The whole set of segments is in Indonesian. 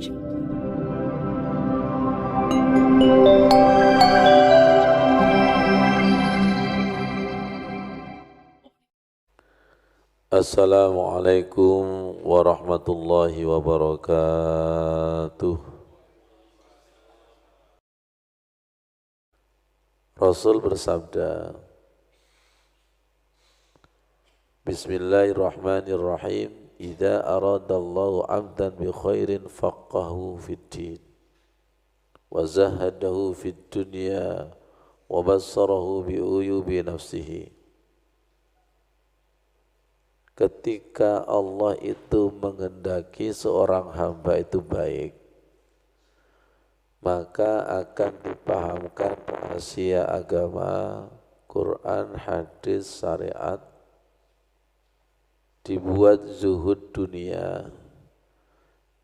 Assalamualaikum warahmatullahi wabarakatuh. Rasul bersabda, Bismillahirrahmanirrahim. Idza aradallahu 'abdan bi khairin faqahu fid din wa zahadahu fid dunya wa bassarahu bi uyubi nafsihi. Ketika Allah itu menghendaki seorang hamba itu baik, maka akan dipahamkan rahasia agama, Quran, hadis, syariat, dibuat zuhud dunia,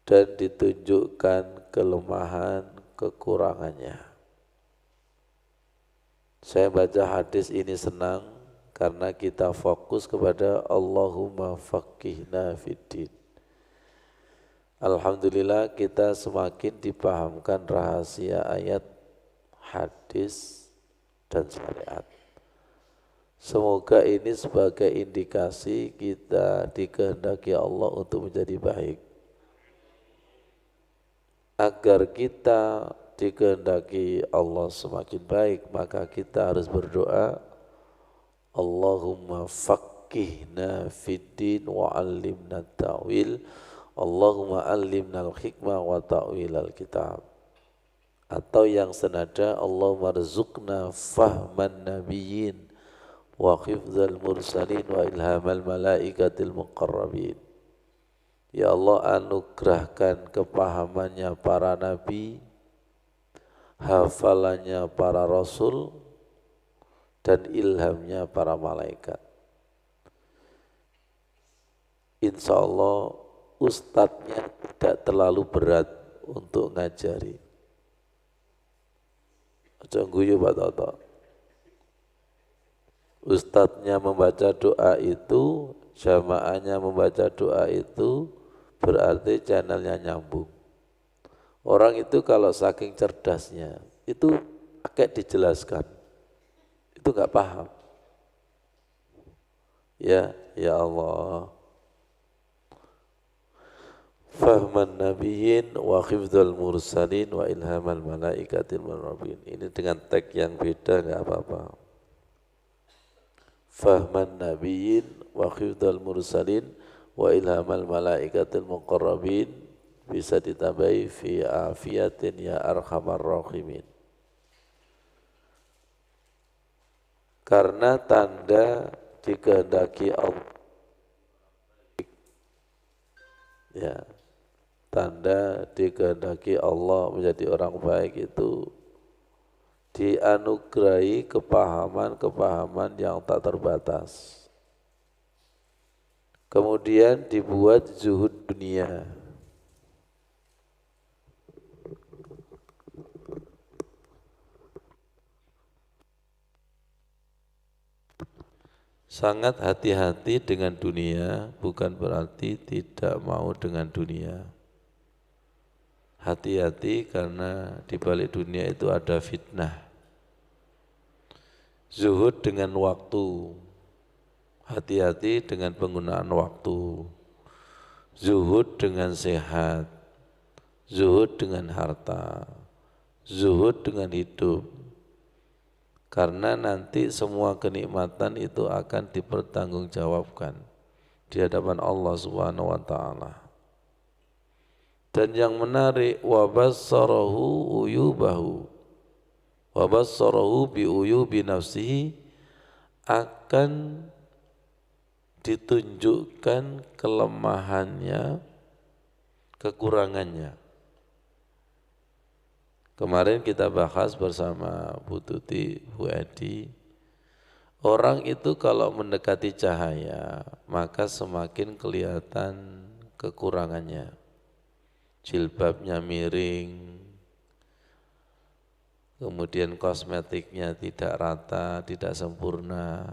dan ditunjukkan kelemahan, kekurangannya. Saya baca hadis ini senang karena kita fokus kepada Allahumma faqihna fiddin. Alhamdulillah kita semakin dipahamkan rahasia ayat, hadis, dan syariat. Semoga ini sebagai indikasi kita dikehendaki Allah untuk menjadi baik. Agar kita dikehendaki Allah semakin baik, maka kita harus berdoa, Allahumma faqihna fiddin wa 'allimna ta'wil. Allahumma 'allimna al-hikmah wa ta'wil al-kitab. Atau yang senada, Allahumma rzuqna fahman nabiyyin wa hifdzal mursalin wa ilhamal malaikatil muqarrabin. Ya Allah, anugerahkan kepahamannya para nabi, hafalannya para rasul, dan ilhamnya para malaikat. Insya Allah ustadznya tidak terlalu berat untuk ngajari. Aja guyu Pak Toto. Ustadznya membaca doa itu, jamaahnya membaca doa itu, berarti channelnya nyambung. Orang itu kalau saking cerdasnya, itu pakai dijelaskan. Itu enggak paham. Ya Allah. Fahman nabiyyin wa hifdzal mursalin wa ilhamal malaikatil muqarrabin. Ini dengan tag yang beda enggak apa-apa. Fahman nabiyyin wa hifdzal mursalin wa ilhamal malaikatil muqarrabin, bisa ditambahi fi afiyatin ya arhamar rahimin. Karena tanda dikehendaki Allah, ya, tanda dikehendaki Allah menjadi orang baik itu dianugerahi kepahaman-kepahaman yang tak terbatas. Kemudian dibuat zuhud dunia. Sangat hati-hati dengan dunia, bukan berarti tidak mau dengan dunia. Hati-hati karena di balik dunia itu ada fitnah. Zuhud dengan waktu. Hati-hati dengan penggunaan waktu. Zuhud dengan sehat. Zuhud dengan harta. Zuhud dengan hidup. Karena nanti semua kenikmatan itu akan dipertanggungjawabkan di hadapan Allah Subhanahu wa taala. Dan yang menarik, wa bassarahu uyubahu. Wa bassarahu bi uyubi nafsihi, akan ditunjukkan kelemahannya, kekurangannya. Kemarin kita bahas bersama Bu Tuti, Bu Edi, orang itu kalau mendekati cahaya, maka semakin kelihatan kekurangannya. Jilbabnya miring, kemudian kosmetiknya tidak rata, tidak sempurna.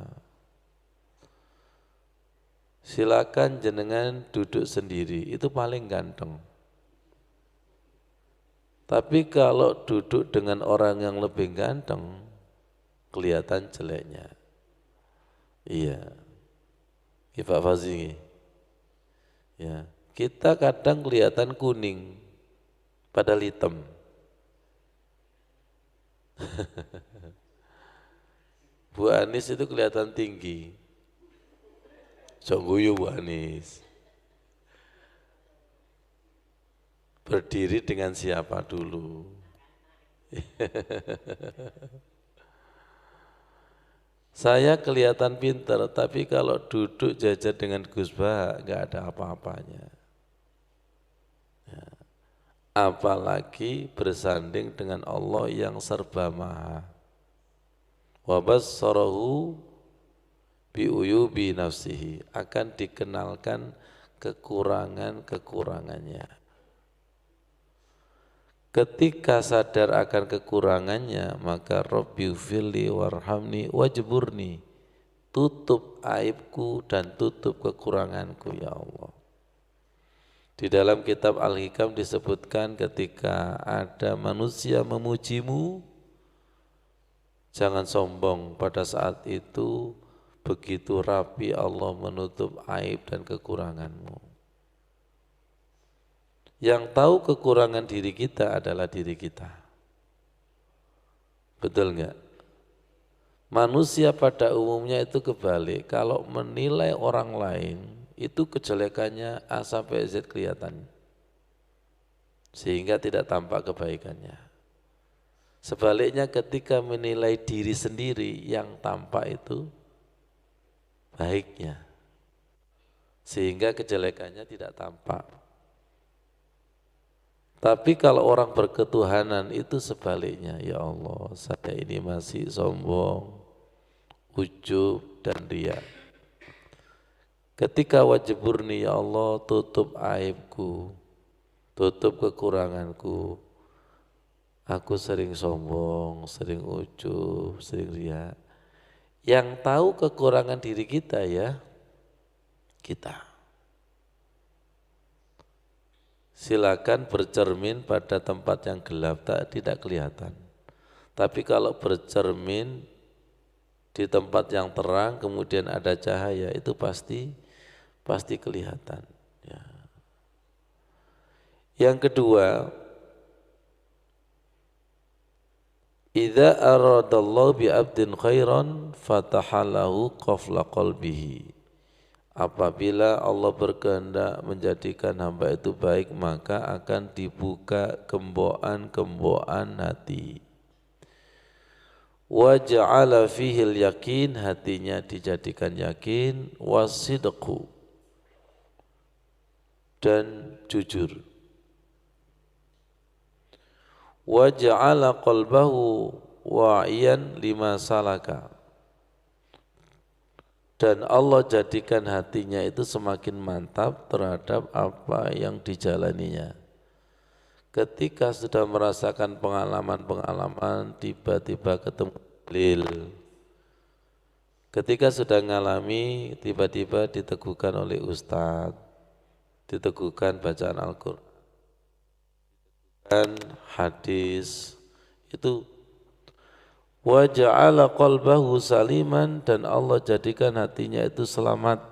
Silakan jenengan duduk sendiri, itu paling ganteng. Tapi kalau duduk dengan orang yang lebih ganteng, kelihatan jeleknya. Iya, Pak Fazi. Ya, kita kadang kelihatan kuning, padahal hitam. Bu Anis itu kelihatan tinggi. Songguyu Bu Anis. Berdiri dengan siapa dulu? Saya kelihatan pintar, tapi kalau duduk jajar dengan Gus Bah, nggak ada apa-apanya. Ya. Apalagi bersanding dengan Allah yang serba maha. Wa bassarahu bi uyubi nafsihi, akan dikenalkan kekurangan-kekurangannya. Ketika sadar akan kekurangannya, maka Rabbi ufirli warhamni wajburni, tutup aibku dan tutup kekuranganku ya Allah. Di dalam kitab Al-Hikam disebutkan ketika ada manusia memujimu, jangan sombong, pada saat itu begitu rapi Allah menutup aib dan kekuranganmu. Yang tahu kekurangan diri kita adalah diri kita. Betul enggak? Manusia pada umumnya itu kebalik. Kalau menilai orang lain, itu kejelekannya A sampai Z kelihatan. Sehingga tidak tampak kebaikannya. Sebaliknya ketika menilai diri sendiri, yang tampak itu baiknya. Sehingga kejelekannya tidak tampak. Tapi kalau orang berketuhanan itu sebaliknya, ya Allah, saya ini masih sombong, ujub dan riya. Ketika wajburni, ya Allah, tutup aibku, tutup kekuranganku. Aku sering sombong, sering ujub, sering riya. Yang tahu kekurangan diri kita ya kita. Silakan bercermin pada tempat yang gelap, tidak kelihatan. Tapi kalau bercermin di tempat yang terang kemudian ada cahaya, itu pasti kelihatan. Ya. Yang kedua, idza aradallahu bi 'abdin khairan fatahalahu qafla qalbihi. Apabila Allah berkehendak menjadikan hamba itu baik, maka akan dibuka gemboan-gemboan hati. Wa ja'ala fihil yakin, hatinya dijadikan yakin, wasidqu, dan jujur. Wa ja'ala qalbahu wa'iyan lima salaka, dan Allah jadikan hatinya itu semakin mantap terhadap apa yang dijalaninya. Ketika sudah merasakan pengalaman-pengalaman, tiba-tiba ketemu dalil. Ketika sudah ngalami, tiba-tiba diteguhkan oleh ustadz, diteguhkan bacaan Al-Quran, dan hadis, itu wa ja'ala qalbahu saliman, dan Allah jadikan hatinya itu selamat,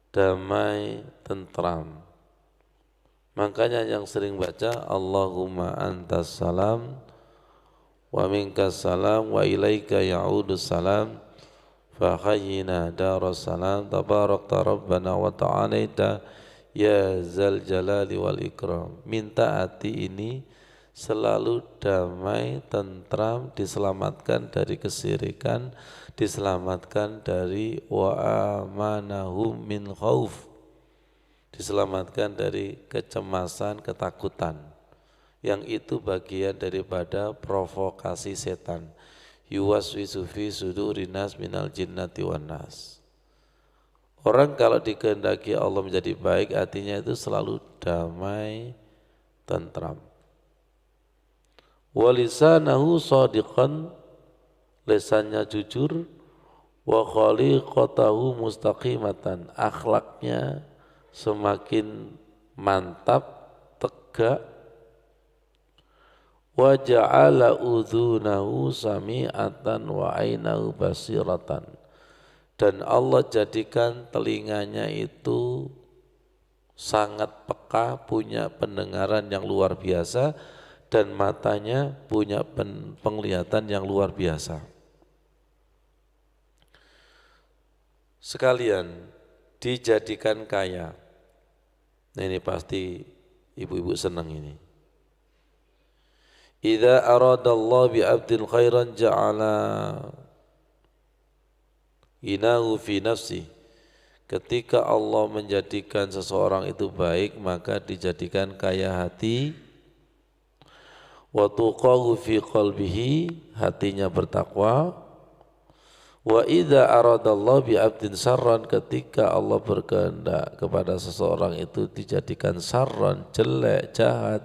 damai, tentram. Makanya yang sering baca Allahumma antas salam wa minkas salam wa ilaika ya'udus salam fa hayyina daras salam tabarakta rabbana wa ta'alaita ya zal jalali wal ikram. Minta hati ini selalu damai, tentram, diselamatkan dari kesyirikan, diselamatkan dari wa amanahum min khauf, diselamatkan dari kecemasan, ketakutan, yang itu bagian daripada provokasi setan. Yuwaswisu fi sudurinas minal jinnati wan nas. Orang kalau dikehendaki Allah menjadi baik, hatinya itu selalu damai, tentram. Walisanahu shadiqan, lesannya jujur, wa khaliqatahu mustaqimatan, akhlaknya semakin mantap, tegak, wa ja'ala udhunahu sami'atan wa ainahu basiratan, dan Allah jadikan telinganya itu sangat peka, punya pendengaran yang luar biasa, dan matanya punya penglihatan yang luar biasa. Sekalian dijadikan kaya. Nah, ini pasti ibu-ibu senang ini. Idza aradallahu bi 'abdin khairan ja'ala inahu fi nafsi. Ketika Allah menjadikan seseorang itu baik, maka dijadikan kaya hati. Wa tuqahu fi qalbihi, hatinya bertakwa. Wa idza aradallahu bi 'abdin syarran, ketika Allah berkehendak kepada seseorang itu dijadikan syarran, jelek, jahat,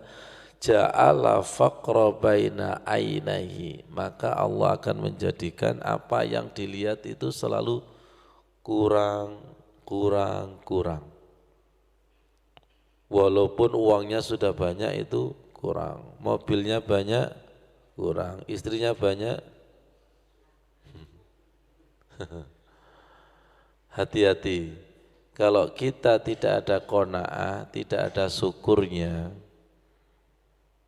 ja'ala faqra baina ainaihi, maka Allah akan menjadikan apa yang dilihat itu selalu kurang. Walaupun uangnya sudah banyak itu kurang, mobilnya banyak kurang, istrinya banyak. Hati-hati, kalau kita tidak ada qanaah, tidak ada syukurnya,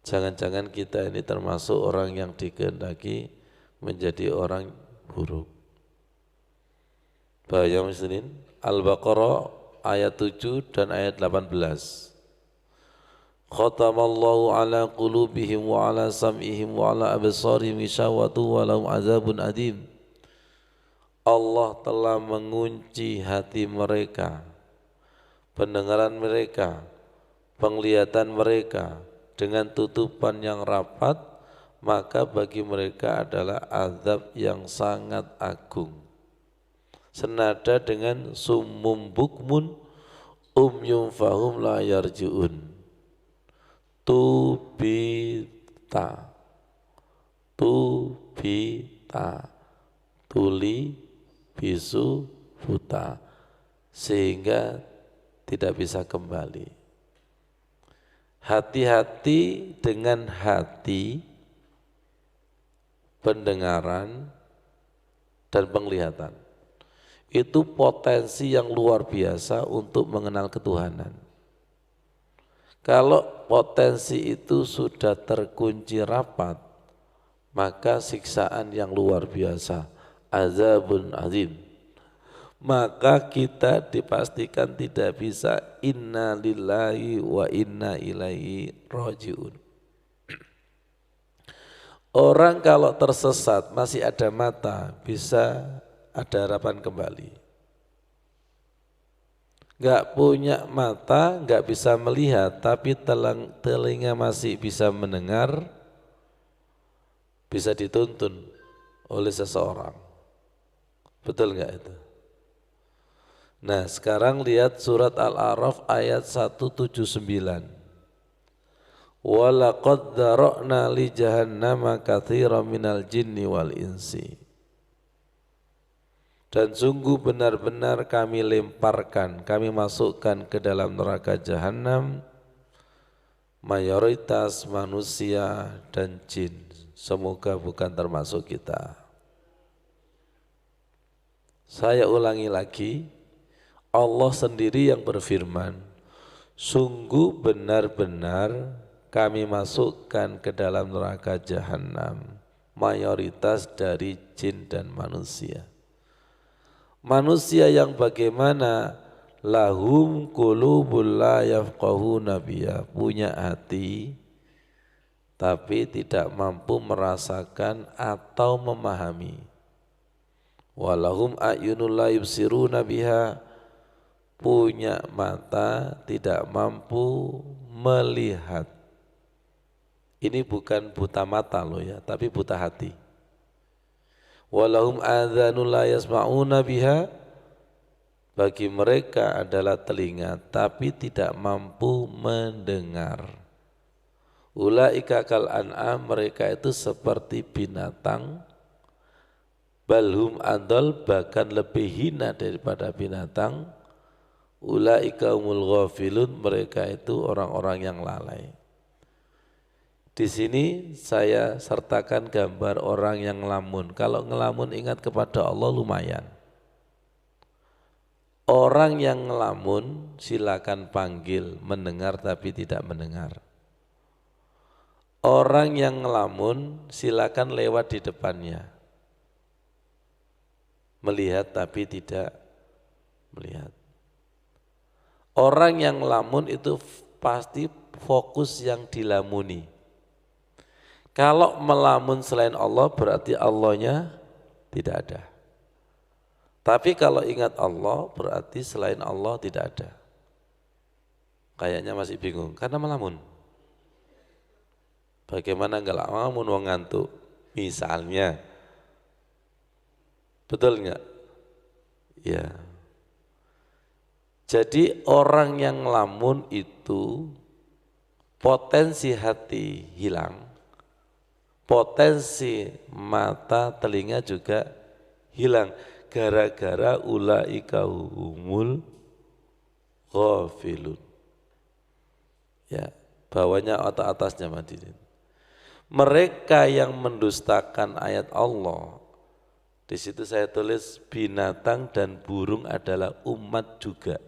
jangan-jangan kita ini termasuk orang yang dikehendaki menjadi orang buruk. Bahaya muslimin. Al-Baqarah ayat 7 dan ayat 18. Khatamallahu ala qulubihim wa ala sam'ihim wa ala absarihim ghishawatu wa lahum azabun adim. Allah telah mengunci hati mereka, pendengaran mereka, penglihatan mereka dengan tutupan yang rapat, maka bagi mereka adalah azab yang sangat agung. Senada dengan summum bukmun umyum fahum la yarji'un. Tubita, tuli, bisu, buta, sehingga tidak bisa kembali. Hati-hati dengan hati, pendengaran, dan penglihatan. Itu potensi yang luar biasa untuk mengenal ketuhanan. Kalau potensi itu sudah terkunci rapat, maka siksaan yang luar biasa, azabun azim. Maka kita dipastikan tidak bisa inna lillahi wa inna ilaihi raji'un. Orang kalau tersesat masih ada mata, bisa ada harapan kembali. Gak punya mata, gak bisa melihat, tapi telinga masih bisa mendengar, bisa dituntun oleh seseorang. Betul gak itu? Nah, sekarang lihat surat Al-A'raf ayat 179. Wa laqad dzara'na li jahannama katsiran minal jinni wal insi. Dan sungguh benar-benar kami lemparkan, kami masukkan ke dalam neraka jahanam mayoritas manusia dan jin. Semoga bukan termasuk kita. Saya ulangi lagi, Allah sendiri yang berfirman, sungguh benar-benar kami masukkan ke dalam neraka jahanam mayoritas dari jin dan manusia. Manusia yang bagaimana? Lahum qulubul la yafqahuna biha, punya hati tapi tidak mampu merasakan atau memahami. Walahum a'yunul la yubsiruna biha, punya mata tidak mampu melihat. Ini bukan buta mata loh ya, tapi buta hati. Walahum adzanul la yasma'una biha, bagi mereka adalah telinga tapi tidak mampu mendengar. Ulaika kal an'am, mereka itu seperti binatang, balhum adol, bahkan lebih hina daripada binatang. Ulaika umul ghafilun, mereka itu orang-orang yang lalai. Di sini saya sertakan gambar orang yang ngelamun. Kalau ngelamun ingat kepada Allah lumayan. Orang yang ngelamun silakan panggil, mendengar tapi tidak mendengar. Orang yang ngelamun silakan lewat di depannya. Melihat tapi tidak melihat. Orang yang ngelamun itu pasti fokus yang dilamuni. Kalau melamun selain Allah berarti Allahnya tidak ada. Tapi kalau ingat Allah berarti selain Allah tidak ada. Kayaknya masih bingung karena melamun. Bagaimana enggak melamun wong ngantuk? Misalnya. Betul enggak? Ya. Jadi orang yang ngelamun itu potensi hati hilang. Potensi mata, telinga juga hilang gara-gara ulaika humul ghafilun. Ya, bawahnya atau atasnya Madinin. Mereka yang mendustakan ayat Allah. Di situ saya tulis binatang dan burung adalah umat juga.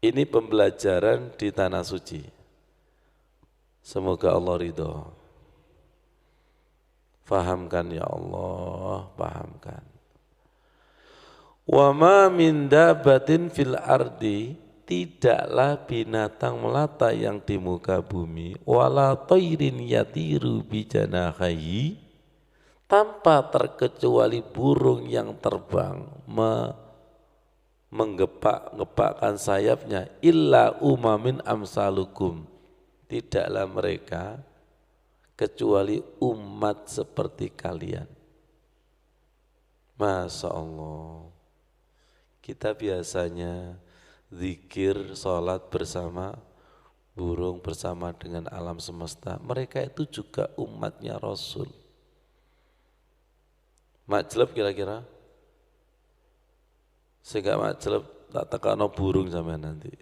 Ini pembelajaran di tanah suci. Semoga Allah ridho. Fahamkan ya Allah, pahamkan. Wa ma min dabatin fil ardi, tidaklah binatang melata yang di muka bumi, wala tayrin yatiru bijanahi, tanpa terkecuali burung yang terbang menggepak-gepakkan sayapnya, illa umamin amsalukum, tidaklah mereka kecuali umat seperti kalian. Masya Allah, kita biasanya zikir, sholat bersama burung, bersama dengan alam semesta. Mereka itu juga umatnya Rasul. Majleb kira-kira? Sehingga majleb tak tekano burung sama nanti.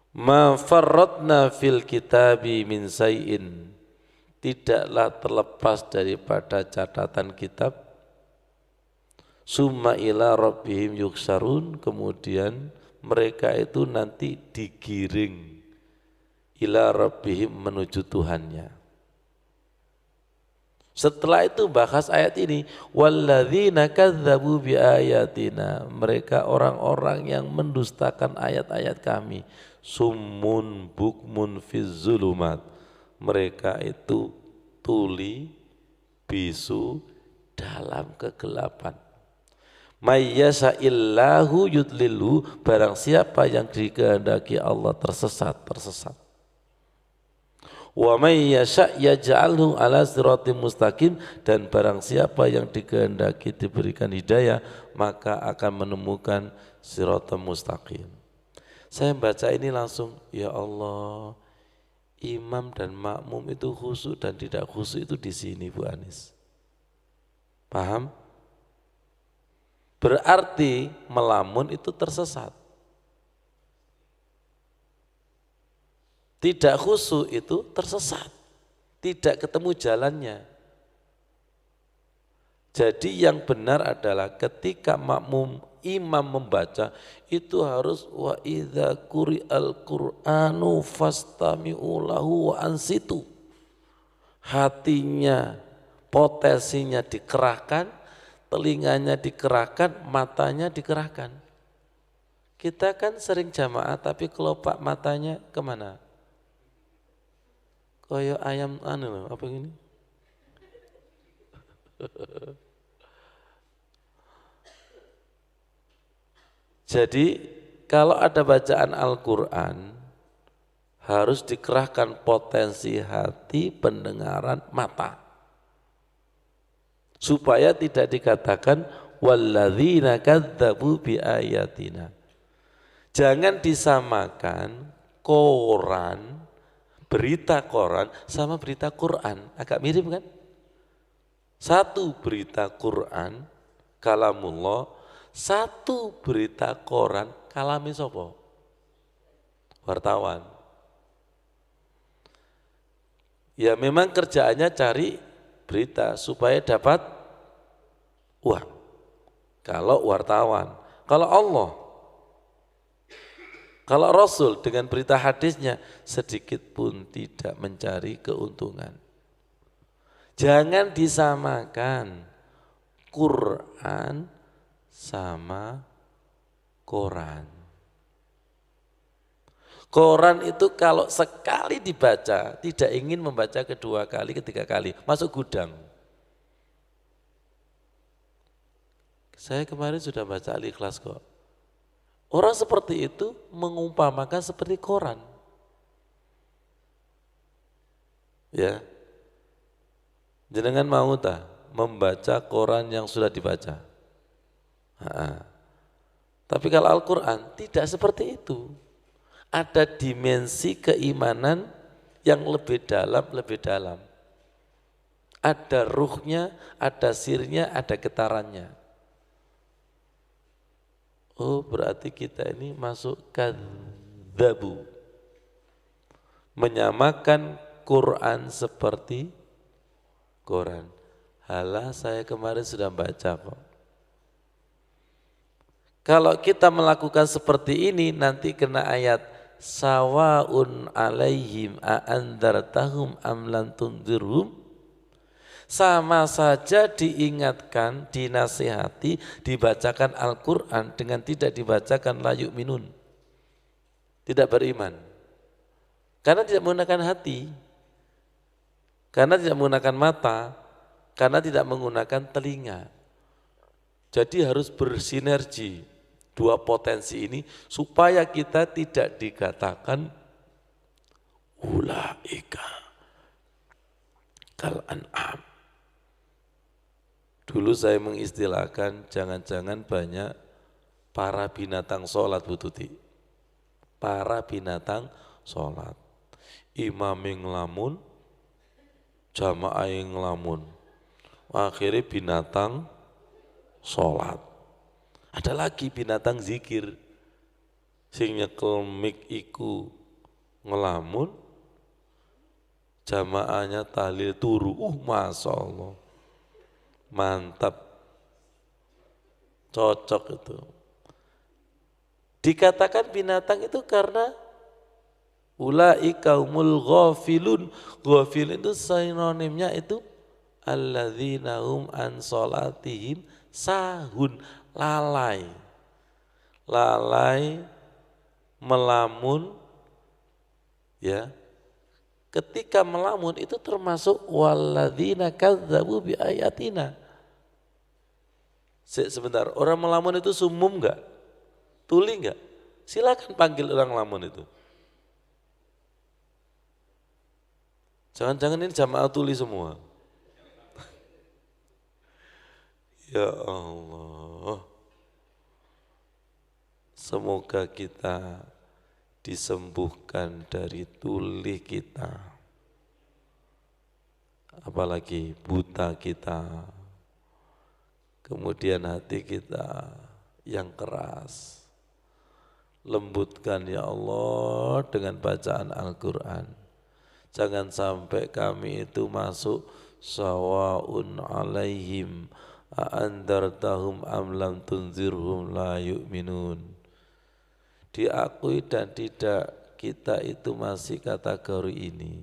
Ma farratna fil kitabi min say'in, tidaklah terlepas daripada catatan kitab. Summa ila rabbihim yuksarun, kemudian mereka itu nanti digiring ila rabbihim, menuju Tuhannya. Setelah itu bahas ayat ini, walladzina kadzdzabu biayatina, mereka orang-orang yang mendustakan ayat-ayat kami. Summun bukmun fiz zulumat, mereka itu tuli bisu dalam kegelapan. Mayyasa illahu yudlilu, barang siapa yang dikehendaki Allah tersesat. Wa may yasha' yaj'alhu ala siratim mustaqim, dan barang siapa yang dikehendaki diberikan hidayah maka akan menemukan siratal mustaqim. Saya baca ini langsung, ya Allah, imam dan makmum itu khusyuk dan tidak khusyuk itu di sini Bu Anis. Paham? Berarti melamun itu tersesat. Tidak khusyuk itu tersesat, tidak ketemu jalannya. Jadi yang benar adalah ketika makmum imam membaca itu harus wa idza quri'al qur'anu fastami'u lahu wa ansitu. Hatinya, potensinya dikerahkan, telinganya dikerahkan, matanya dikerahkan. Kita kan sering jamaah tapi kelopak matanya kemana? Kayak ayam loh, apa ini? Jadi kalau ada bacaan Al-Quran harus dikerahkan potensi hati, pendengaran, mata. Supaya tidak dikatakan walladzina kadzdzabu biayatina. Jangan disamakan koran, berita koran sama berita Quran, agak mirip kan? Satu berita Quran, kalamullah, satu berita koran, kalami sapa? wartawan. Ya memang kerjaannya cari berita supaya dapat uang. Kalau wartawan, kalau Allah, kalau Rasul dengan berita hadisnya sedikit pun tidak mencari keuntungan. Jangan disamakan Quran sama koran. Koran itu kalau sekali dibaca, tidak ingin membaca kedua kali, ketiga kali, masuk gudang. Saya kemarin sudah baca Al-Ikhlas kok. Orang seperti itu mengumpamakan seperti koran. Ya, jenengan mau tak membaca koran yang sudah dibaca? Tapi kalau Al-Quran tidak seperti itu. Ada dimensi keimanan yang lebih dalam. Ada ruhnya, ada sirnya, ada getarannya. Oh berarti kita ini masuk kadzabu. Menyamakan Quran seperti Quran. Halah saya kemarin sudah baca kok. Kalau kita melakukan seperti ini nanti kena ayat sawaun alaihim a'andartahum am lam tunzirhum, sama saja diingatkan, dinasihati, dibacakan Al-Quran dengan tidak dibacakan la yu'minun, tidak beriman, karena tidak menggunakan hati, karena tidak menggunakan mata, karena tidak menggunakan telinga. Jadi harus bersinergi dua potensi ini supaya kita tidak dikatakan ulaika kal an'am. Dulu saya mengistilahkan jangan-jangan banyak para binatang sholat Bu Tuti. Para binatang sholat. Imam yang ngelamun, jamaah yang ngelamun. Akhirnya binatang sholat. Ada lagi binatang zikir, sing nyekel mik iku ngelamun, jamaahnya tahlil turu, masya Allah, mantap, cocok itu. Dikatakan binatang itu karena ulaika humul ghafilun, ghafil itu sinonimnya itu alladzina hum an sholatihim sahun, lalai, melamun, ya. Ketika melamun itu termasuk walladzina kadzabu bi ayatina. Sebentar, orang melamun itu sumum enggak? Tuli enggak? Silakan panggil orang melamun itu. Jangan-jangan ini jamaah tuli semua. Ya Allah, semoga kita disembuhkan dari tuli kita, apalagi buta kita, kemudian hati kita yang keras. Lembutkan ya Allah dengan bacaan Al-Quran. Jangan sampai kami itu masuk sawaun alaihim a'andartahum am lam tunzirhum la yu'minun. Diakui dan tidak, kita itu masih kategori ini.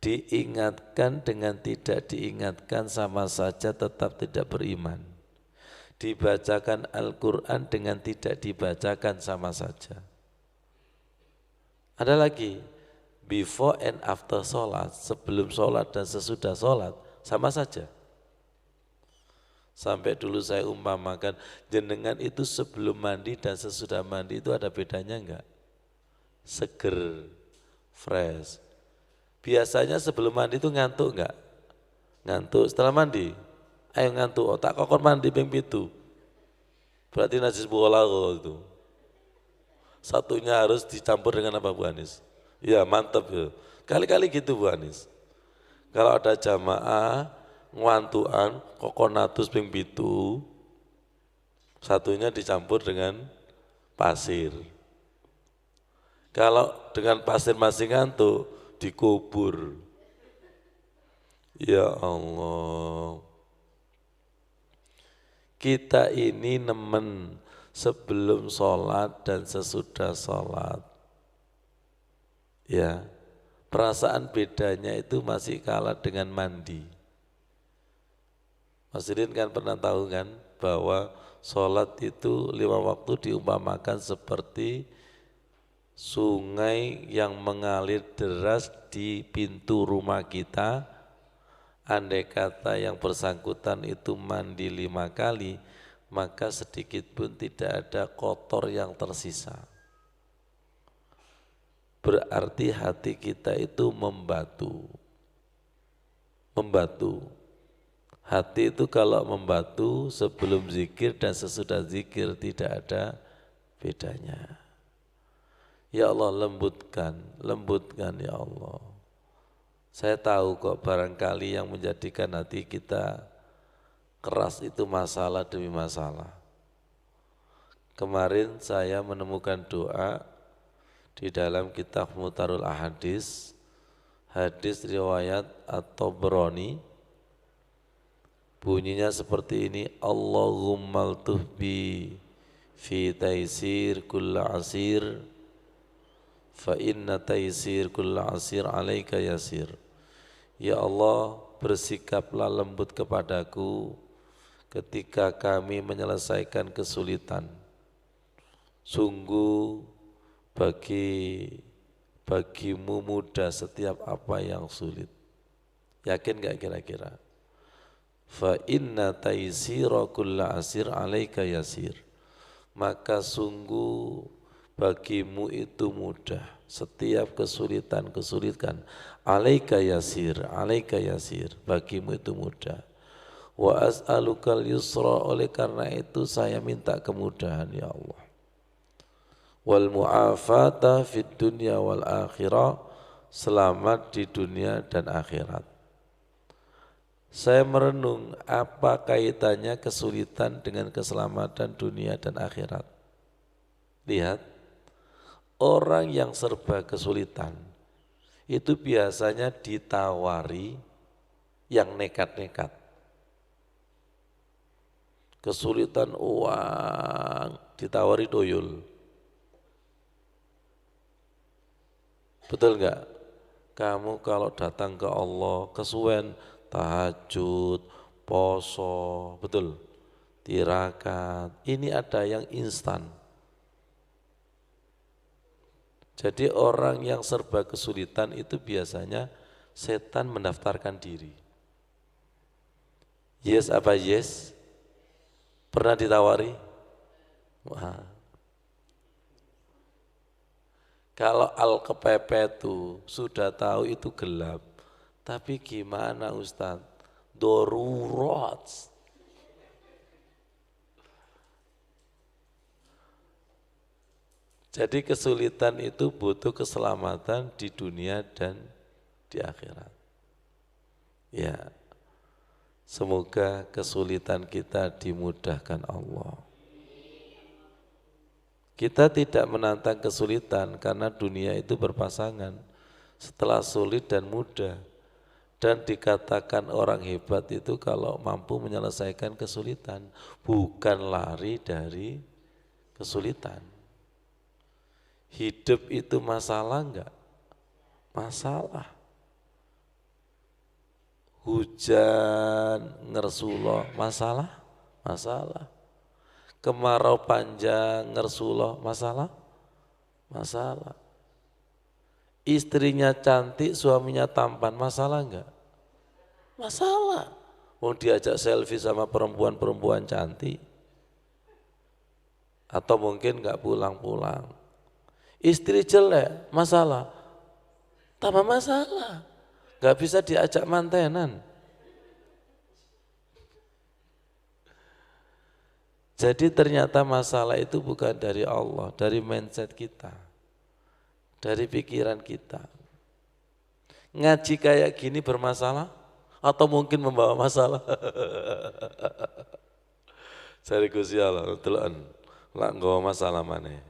Diingatkan dengan tidak diingatkan sama saja tetap tidak beriman. Dibacakan Al-Quran dengan tidak dibacakan sama saja. Ada lagi, before and after sholat, sebelum sholat dan sesudah sholat, sama saja. Sampai dulu saya umpamakan, jenengan itu sebelum mandi dan sesudah mandi itu ada bedanya enggak? Seger, fresh. Biasanya sebelum mandi itu ngantuk enggak? Ngantuk. Setelah mandi, ayo ngantuk, tak kokon mandi ping pitu. Berarti najis buolago itu. Satunya harus dicampur dengan apa Bu Anis? Ya mantap ya. Kali-kali gitu Bu Anis. Kalau ada jamaah ngantuan kokonatus ping pitu, satunya dicampur dengan pasir. Kalau dengan pasir masih ngantuk, dikubur. Ya Allah. Kita ini nemen sebelum sholat dan sesudah sholat. Ya, perasaan bedanya itu masih kalah dengan mandi. Mas Rin kan pernah tahu kan bahwa sholat itu 5 waktu diumpamakan seperti sungai yang mengalir deras di pintu rumah kita. Andai kata yang bersangkutan itu mandi 5 kali, maka sedikit pun tidak ada kotor yang tersisa. Berarti hati kita itu membatu. Hati itu kalau membatu sebelum zikir dan sesudah zikir tidak ada bedanya. Ya Allah, lembutkan ya Allah. Saya tahu kok barangkali yang menjadikan hati kita keras itu masalah demi masalah. Kemarin saya menemukan doa di dalam kitab Mutarul Ahadis, hadis riwayat At-Tabrani, bunyinya seperti ini, Allahumma tuhbi fi taisir kulla asir, fa inna taisir kulla asir alaika yasir. Ya Allah, bersikaplah lembut kepadaku ketika kami menyelesaikan kesulitan. Sungguh bagimu mudah setiap apa yang sulit. Yakin gak kira-kira? Fa inna taisira kulla asir alaika yasir. Maka sungguh bagimu itu mudah setiap kesulitan alaika yasir bagimu itu mudah. Wa as'alukal yusra, oleh karena itu saya minta kemudahan ya Allah. Wal mu'afata fid dunya wal akhirah, selamat di dunia dan akhirat. Saya merenung apa kaitannya kesulitan dengan keselamatan dunia dan akhirat. Lihat, orang yang serba kesulitan itu biasanya ditawari yang nekat-nekat. Kesulitan uang ditawari doyol. Betul enggak? Kamu kalau datang ke Allah kesuwen tahajud, poso, betul? Tirakat, ini ada yang instan. Jadi orang yang serba kesulitan itu biasanya setan mendaftarkan diri. Yes apa yes? Pernah ditawari? Wah. Kalau al-kepepet itu sudah tahu itu gelap, tapi gimana Ustadz? Darurat. Jadi kesulitan itu butuh keselamatan di dunia dan di akhirat. Ya, semoga kesulitan kita dimudahkan Allah. Kita tidak menantang kesulitan karena dunia itu berpasangan setelah sulit dan mudah. Dan dikatakan orang hebat itu kalau mampu menyelesaikan kesulitan, bukan lari dari kesulitan. Hidup itu masalah enggak? Masalah. Hujan ngersuloh, masalah? Masalah. Kemarau panjang ngersuloh, masalah? Masalah. Istrinya cantik, suaminya tampan, masalah enggak? Masalah. Mau diajak selfie sama perempuan-perempuan cantik. Atau mungkin enggak pulang-pulang. Istri jelek, masalah? Tambah masalah. Enggak bisa diajak mantenan. Jadi ternyata masalah itu bukan dari Allah, dari mindset kita, dari pikiran kita. Ngaji kayak gini bermasalah atau mungkin membawa masalah? Cari Gusti Allah, telan, lah nggawa masalah mana?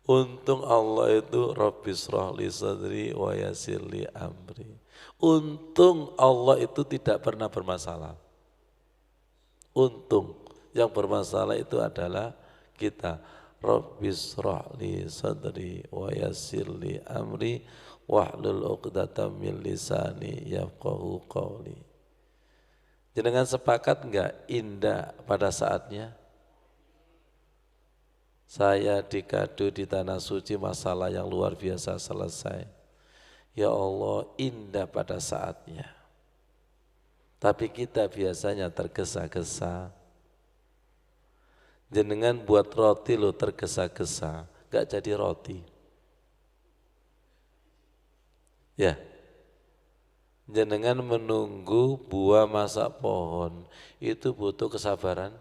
Untung Allah itu Rabbi shrah li sadri wa yassir li amri. Untung Allah itu tidak pernah bermasalah. Untung yang bermasalah itu adalah kita. Rabbi shrah li sadri wa yassir li amri wahlul 'uqdatam min lisani yafqahu qawli. Jenengan sepakat enggak indah pada saatnya? Saya dikado di tanah suci masalah yang luar biasa selesai. Ya Allah, indah pada saatnya. Tapi kita biasanya tergesa-gesa. Jenengan buat roti lo tergesa-gesa, gak jadi roti. Ya, jenengan menunggu buah masak pohon, itu butuh kesabaran.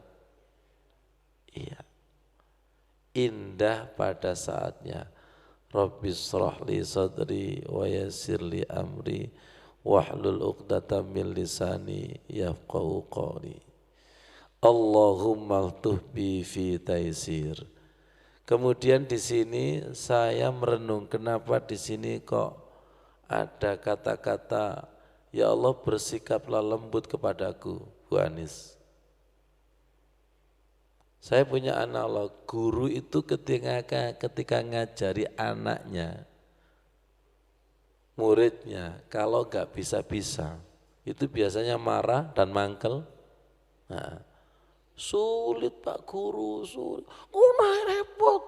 Iya, indah pada saatnya. Rabbi shrah li sadri wa yassir li amri wahlul 'uqdatam min lisani yafqahu qawli. Allahumma tuhbi fi taisir. Kemudian di sini saya merenung kenapa di sini kok ada kata-kata ya Allah bersikaplah lembut kepadaku, Bu Anis. Saya punya analog, guru itu ketika ngajari anaknya, muridnya, kalau gak bisa-bisa, itu biasanya marah dan mangkel. Nah, sulit Pak Guru, sulit. Unai repot.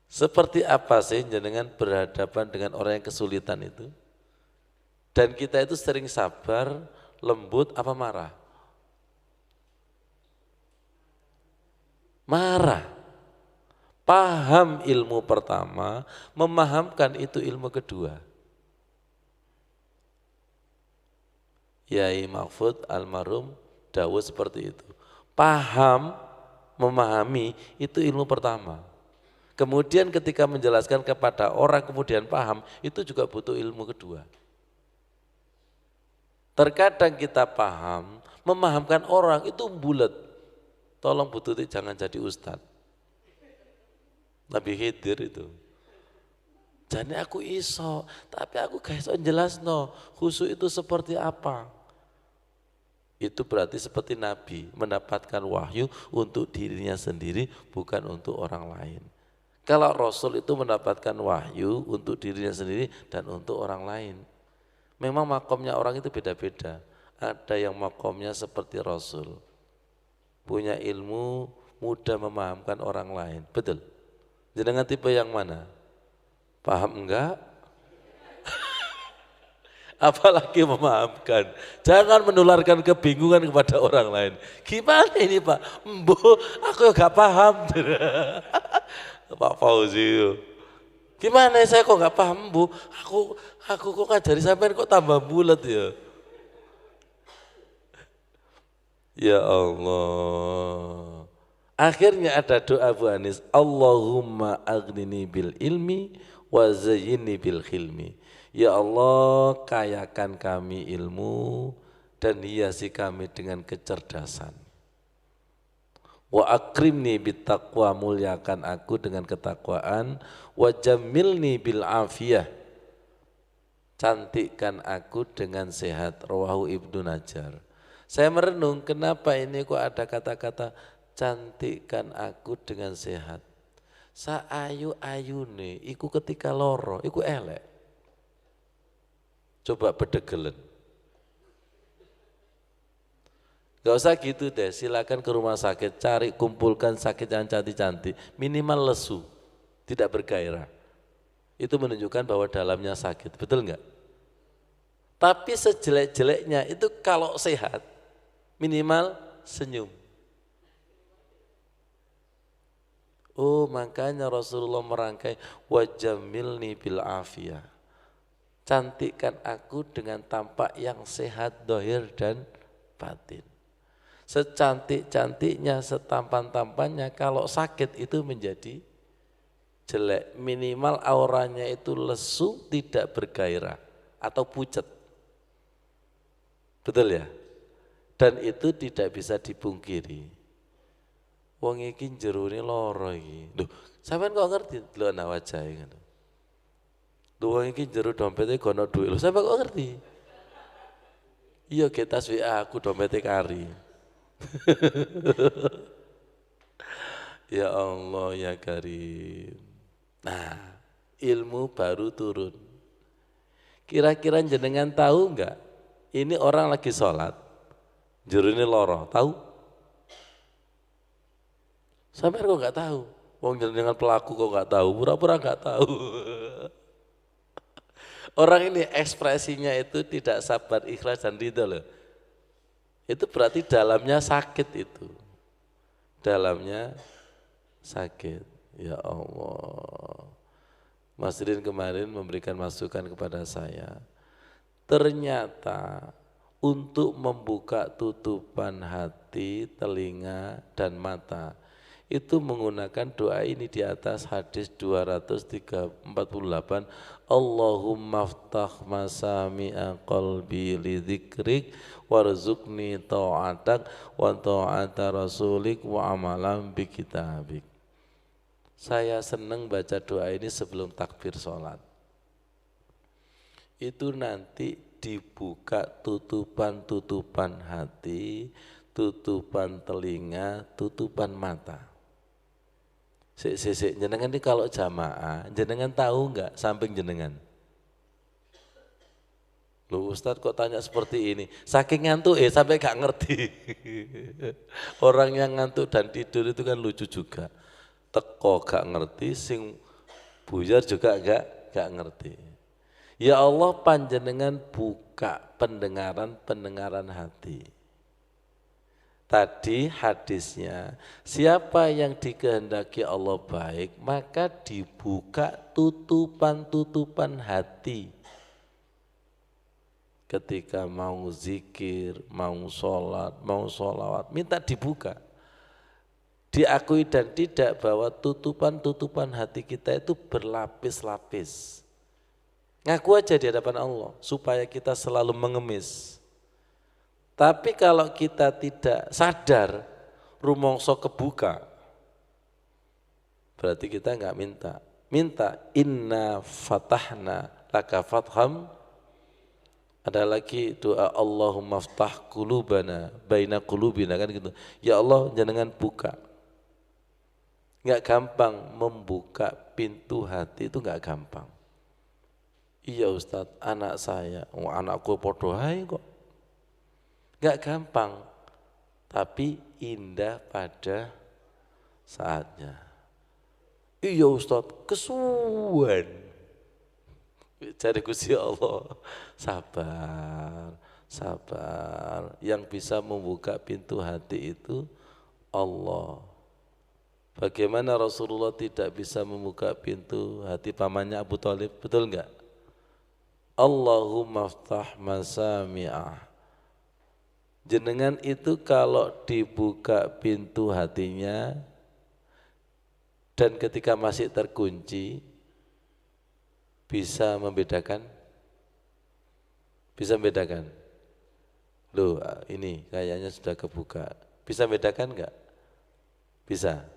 Seperti apa sih jenengan berhadapan dengan orang yang kesulitan itu? Dan kita itu sering sabar, lembut, apa marah? Marah. Paham ilmu pertama, memahamkan itu ilmu kedua. Yai Mahfud almarhum dawuh seperti itu. Paham, memahami itu ilmu pertama. Kemudian ketika menjelaskan kepada orang kemudian paham, itu juga butuh ilmu kedua. Terkadang kita paham, memahamkan orang itu bulat. Tolong Bu Tuti jangan jadi ustadz. Nabi Khidir itu. Jadi aku iso, tapi aku gak iso jelasno khusyuk itu seperti apa. Itu berarti seperti Nabi mendapatkan wahyu untuk dirinya sendiri bukan untuk orang lain. Kalau Rasul itu mendapatkan wahyu untuk dirinya sendiri dan untuk orang lain. Memang makomnya orang itu beda-beda. Ada yang makomnya seperti Rasul. Punya ilmu, mudah memahamkan orang lain. Betul? Jenengan tipe yang mana? Paham enggak? Apalagi memahamkan. Jangan menularkan kebingungan kepada orang lain. Gimana ini Pak? Mbo, aku gak paham. Pak Fauzi. Gimana saya kok gak paham Bu? Aku kok ngajari sampean kok tambah bulat ya. Ya Allah. Akhirnya ada doa Bu Anis. Allahumma aghnini bil ilmi wa zayyinni bil khilmi. Ya Allah, kayakan kami ilmu dan hiasi kami dengan kecerdasan. Wa akrimni bit taqwa, muliakan aku dengan ketakwaan. Wa jamilni bil afiyah, cantikkan aku dengan sehat. Rawahu Ibnu Najjar. Saya merenung kenapa ini kok ada kata-kata cantikkan aku dengan sehat. Saayu-ayune iku ketika loro, iku elek. Coba bedegelen. Gak usah gitu deh, silakan ke rumah sakit, cari kumpulkan sakit yang cantik-cantik, minimal lesu, tidak bergairah. Itu menunjukkan bahwa dalamnya sakit, betul enggak? Tapi sejelek-jeleknya itu kalau sehat, minimal senyum. Oh, makanya Rasulullah merangkai wajamilni bil afiyah. Cantikkan aku dengan tampak yang sehat dohir dan batin. Secantik-cantiknya, setampan-tampannya, kalau sakit itu menjadi jelek. Minimal auranya itu lesu, tidak bergairah atau pucat. Betul ya? Dan itu tidak bisa dipungkiri. Wong iki jerone lara iki. Lho, sampean kok ngerti? Lho ana wajahe ngono. Lho wong iki jero dompete gono dhuwit. Lho sampean kok ngerti? Iya kita WA aku dompete kari. Ya Allah ya Karim. Nah, ilmu baru turun. Kira-kira jenengan tahu enggak? Ini orang lagi sholat, jerone loro, tahu? Sampai kok enggak tahu? Wong jenengan pelaku kok enggak tahu? Pura-pura enggak tahu. Orang ini ekspresinya itu tidak sabar, ikhlas dan ridho loh. Itu berarti dalamnya sakit itu. Dalamnya sakit. Ya Allah. Mas Rin kemarin memberikan masukan kepada saya. Ternyata untuk membuka tutupan hati, telinga, dan mata itu menggunakan doa ini di atas hadis 248. Allahumma ftah masami'a qalbi li dzikrik warzuqni ta'atak wa ta'ata rasulik wa amalan bi kitabik. Saya senang baca doa ini sebelum takbir sholat. Itu nanti dibuka tutupan-tutupan hati, tutupan telinga, tutupan mata. Jenengan ini kalau jamaah, jenengan tahu enggak samping jenengan? Loh Ustadz kok tanya seperti ini? Saking ngantuk sampai gak ngerti. Orang yang ngantuk dan tidur itu kan lucu juga. Teko gak ngerti, sing buyar juga gak ngerti. Ya Allah panjenengan buka pendengaran hati. Tadi hadisnya, siapa yang dikehendaki Allah baik, maka dibuka tutupan-tutupan hati. Ketika mau zikir, mau sholat, mau sholawat, minta dibuka. Diakui dan tidak bahwa tutupan-tutupan hati kita itu berlapis-lapis. Ngaku aja di hadapan Allah, supaya kita selalu mengemis. Tapi kalau kita tidak sadar, rumongso kebuka, berarti kita enggak minta. Minta inna fatahna laka fatham. Ada lagi doa Allahumma ftah qulubana baina qulubina kan gitu. Ya Allah jangan buka. Enggak gampang membuka pintu hati itu enggak gampang. Iya Ustadz, anak saya, anakku podo hai kok. Enggak gampang, tapi indah pada saatnya. Iya Ustadz, kesuwen. Cari Gusti Allah, sabar. Yang bisa membuka pintu hati itu Allah. Bagaimana Rasulullah tidak bisa membuka pintu hati pamannya Abu Thalib, betul enggak? Allahumma ftah masami'ah. Jenengan itu kalau dibuka pintu hatinya dan ketika masih terkunci bisa membedakan? Bisa membedakan? Loh ini kayaknya sudah kebuka. Bisa membedakan enggak? Bisa.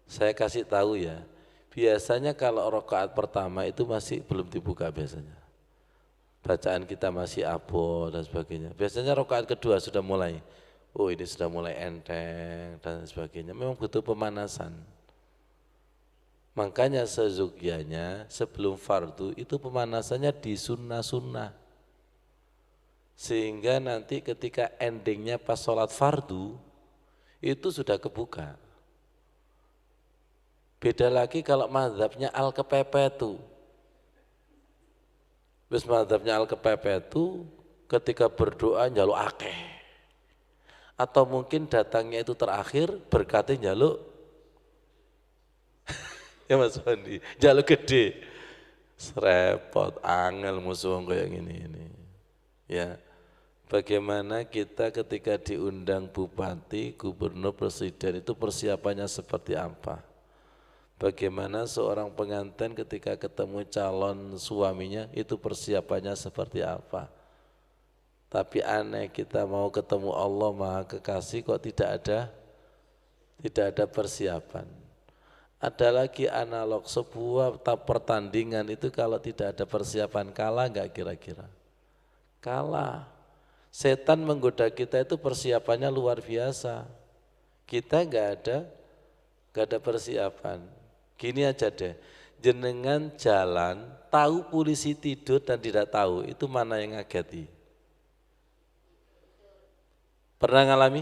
Saya kasih tahu ya. Biasanya kalau rakaat pertama itu masih belum dibuka biasanya. Bacaan kita masih abot dan sebagainya. Biasanya rakaat kedua sudah mulai, oh ini sudah mulai enteng dan sebagainya. Memang butuh pemanasan. Makanya sezukyanya sebelum fardu itu pemanasannya di sunnah-sunnah. Sehingga nanti ketika endingnya pas sholat fardu itu sudah kebuka. Beda lagi kalau mazhabnya al-kepepetu. Wis mazhabnya al-kepepetu ketika berdoa njaluk akeh. Atau mungkin datangnya itu terakhir berkatnya njaluk ya Mas Wandi, njaluk gede. Serepot, angel musuh kayak ini. Ya. Bagaimana kita ketika diundang bupati, gubernur, presiden itu persiapannya seperti apa? Bagaimana seorang pengantin ketika ketemu calon suaminya itu persiapannya seperti apa? Tapi aneh, kita mau ketemu Allah Maha Kekasih kok tidak ada persiapan. Ada lagi analog, sebuah pertandingan itu kalau tidak ada persiapan kalah nggak kira-kira? Kalah. Setan menggoda kita itu persiapannya luar biasa. Kita nggak ada persiapan. Gini aja deh, jenengan jalan, tahu polisi tidur dan tidak tahu, itu mana yang ngageti? Pernah ngalami?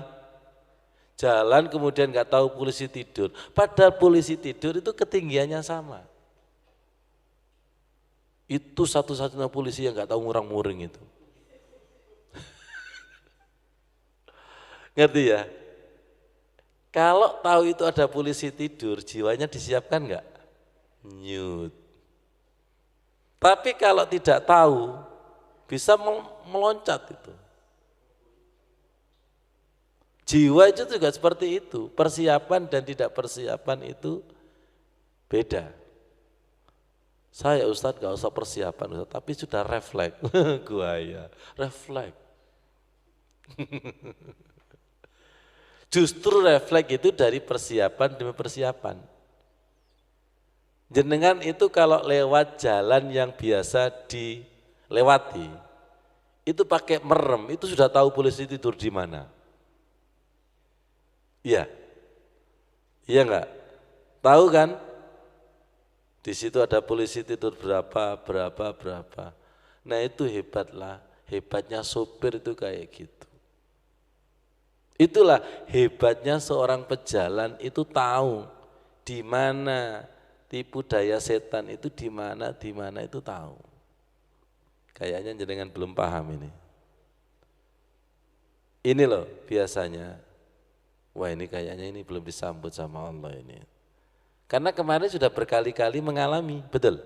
Jalan kemudian nggak tahu polisi tidur, padahal polisi tidur itu ketinggiannya sama. Itu satu-satunya polisi yang nggak tahu murang-muring itu. Ngerti ya? Kalau tahu itu ada polisi tidur, jiwanya disiapkan nggak? Nyut. Tapi kalau tidak tahu, bisa meloncat itu. Jiwa itu juga seperti itu, persiapan dan tidak persiapan itu beda. Saya Ustadz gak usah persiapan, Ustadz, tapi sudah refleks. Gua ya, refleks. Justru refleks itu dari persiapan demi persiapan. Jenengan itu kalau lewat jalan yang biasa dilewati, itu pakai merem, itu sudah tahu polisi tidur di mana. Iya, iya enggak? Tahu kan? Di situ ada polisi tidur berapa. Nah itu hebatlah, hebatnya sopir itu kayak gitu. Itulah hebatnya seorang pejalan itu tahu di mana tipu daya setan itu di mana itu tahu. Kayaknya jenengan belum paham ini. Ini loh biasanya. Wah ini kayaknya ini belum disambut sama Allah ini. Karena kemarin sudah berkali-kali mengalami, betul?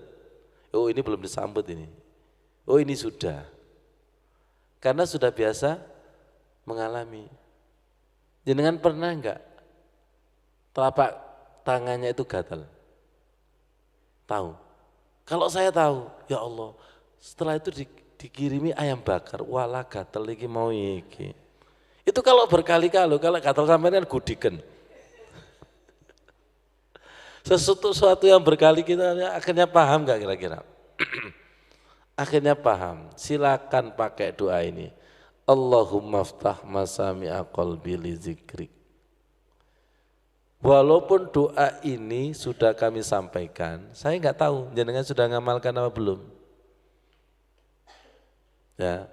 Oh ini belum disambut ini. Oh ini sudah. Karena sudah biasa mengalami. Jenengan pernah enggak telapak tangannya itu gatal? Tahu? Kalau saya tahu, ya Allah, setelah itu dikirimi ayam bakar, walah gatal lagi mau iki. Itu kalau berkali-kali, kalau gatal sampai kan gudikan. Sesuatu yang berkali kita akhirnya paham gak kira-kira? Akhirnya paham, silakan pakai doa ini. Allahumma ftah masami'a qalbi li zikrik. Walaupun doa ini sudah kami sampaikan, saya nggak tahu jenengan sudah ngamalkan apa belum. Ya.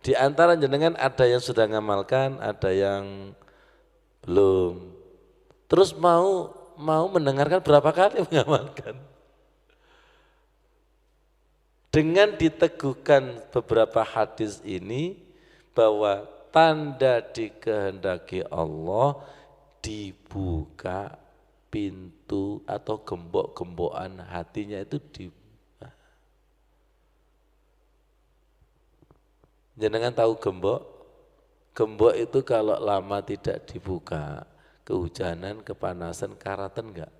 Di antara jenengan ada yang sudah ngamalkan, ada yang belum. Terus mau mendengarkan berapa kali mengamalkan. Dengan diteguhkan beberapa hadis ini bahwa tanda dikehendaki Allah dibuka pintu atau gembok-gembokan hatinya itu Jenengan tahu gembok? Gembok itu kalau lama tidak dibuka, kehujanan, kepanasan, karatan enggak?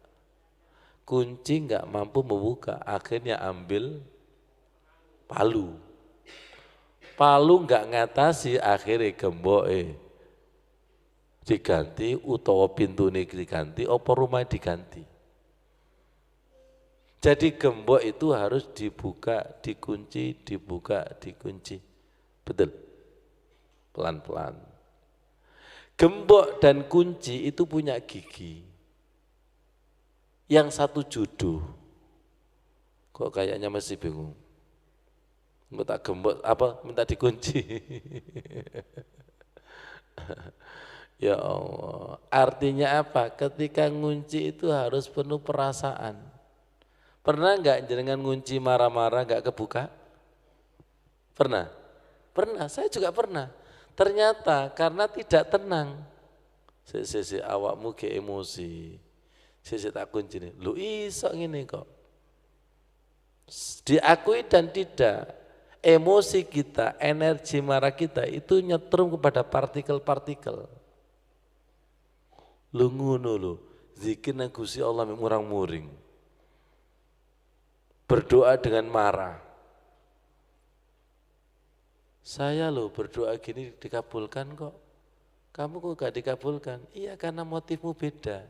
Kunci enggak mampu membuka, akhirnya ambil palu. Palu enggak ngatasi, akhirnya gembok diganti, utawa pintu ini diganti, apa rumah diganti. Jadi gembok itu harus dibuka, dikunci, dibuka, dikunci. Betul, pelan-pelan. Gembok dan kunci itu punya gigi. Yang satu jodoh. Kok kayaknya masih bingung. Minta gembok apa? Minta dikunci. Ya Allah. Artinya apa? Ketika ngunci itu harus penuh perasaan. Pernah enggak jenengan ngunci marah-marah enggak kebuka? Pernah? Pernah, saya juga pernah. Ternyata karena tidak tenang. Si awakmu ke emosi. Si tak kunci ini. Lu iso ngene kok. Diakui dan tidak. Emosi kita, energi marah kita itu nyetrum kepada partikel-partikel. Lu ngono lu. Zikir nang Gusti Allah murang muring. Berdoa dengan marah. Saya loh berdoa gini dikabulkan kok. Kamu kok gak dikabulkan? Iya karena motifmu beda.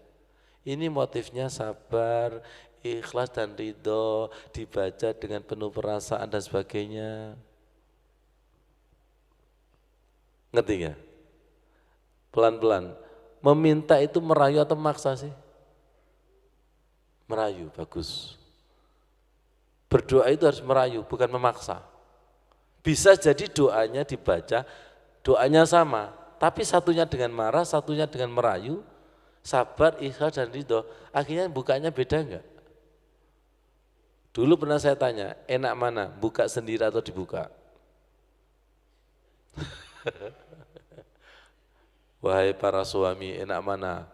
Ini motifnya sabar, ikhlas dan ridho, dibaca dengan penuh perasaan dan sebagainya. Ngerti gak? Pelan-pelan. Meminta itu merayu atau memaksa sih? Merayu, bagus. Berdoa itu harus merayu, bukan memaksa. Bisa jadi doanya dibaca, doanya sama, tapi satunya dengan marah, satunya dengan merayu, sabar, ikhlas dan ridho. Akhirnya bukanya beda enggak? Dulu pernah saya tanya, enak mana, buka sendiri atau dibuka? Wahai para suami, enak mana,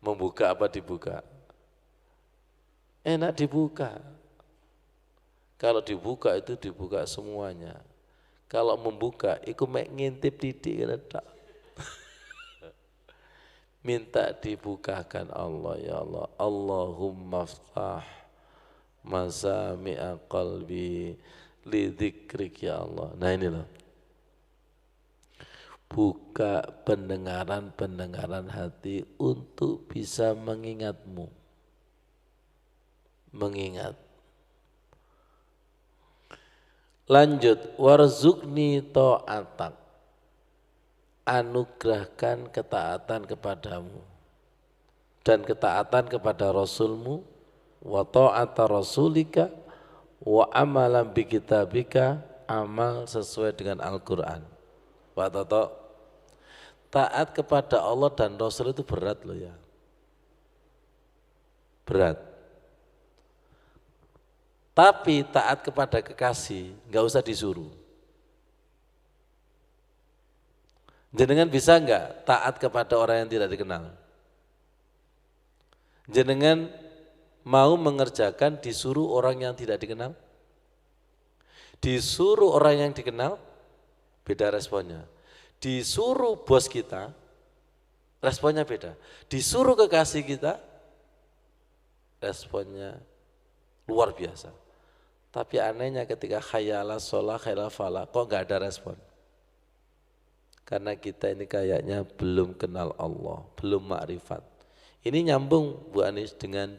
membuka apa dibuka? Enak dibuka. Kalau dibuka itu dibuka semuanya. Kalau membuka, itu ngintip titik redak. Minta dibukakan Allah, ya Allah. Allahumma ftah masami'a qalbi li dzikrik ya Allah. Nah ini loh. Buka pendengaran-pendengaran hati untuk bisa mengingatmu. Mengingat. Lanjut, warzukni ta'atak, anugerahkan ketaatan kepadamu dan ketaatan kepada Rasulmu, wa ta'ata rasulika, wa amalan bi kitabika, amal sesuai dengan Al-Quran. Pak Toto, taat kepada Allah dan Rasul itu berat loh ya, berat. Tapi taat kepada kekasih nggak usah disuruh. Jenengan bisa nggak taat kepada orang yang tidak dikenal? Jenengan mau mengerjakan disuruh orang yang tidak dikenal? Disuruh orang yang dikenal, beda responnya. Disuruh bos kita, responnya beda. Disuruh kekasih kita, responnya luar biasa. Tapi anehnya ketika khayala sholah khayala falah, kok gak ada respon? Karena kita ini kayaknya belum kenal Allah, belum makrifat. Ini nyambung Bu Anis dengan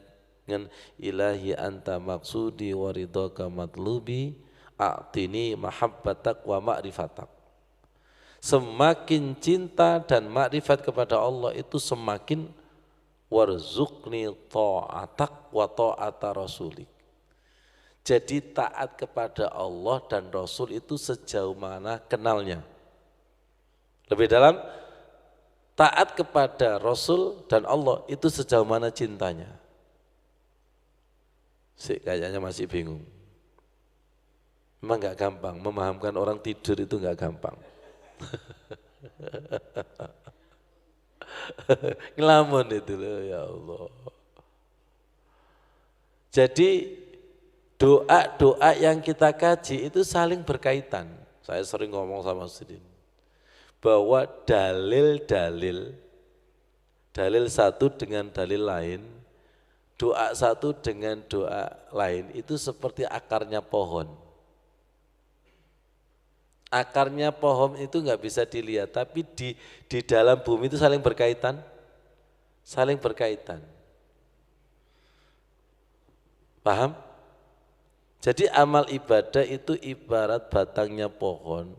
ilahi anta maksudi wa ridhaka matlubi a'tini mahabbatak wa ma'rifatak. Semakin cinta dan makrifat kepada Allah itu semakin warzuqni ta'atak wa ta'ata rasulik. Jadi taat kepada Allah dan Rasul itu sejauh mana kenalnya. Lebih dalam, taat kepada Rasul dan Allah itu sejauh mana cintanya. Kayaknya masih bingung. Memang gak gampang, memahamkan orang tidur itu gak gampang. Ngelamun itu loh ya Allah. Jadi doa-doa yang kita kaji itu saling berkaitan. Saya sering ngomong sama Sidin bahwa dalil satu dengan dalil lain, doa satu dengan doa lain itu seperti akarnya pohon. Akarnya pohon itu nggak bisa dilihat, tapi di dalam bumi itu saling berkaitan, saling berkaitan. Paham? Jadi amal ibadah itu ibarat batangnya pohon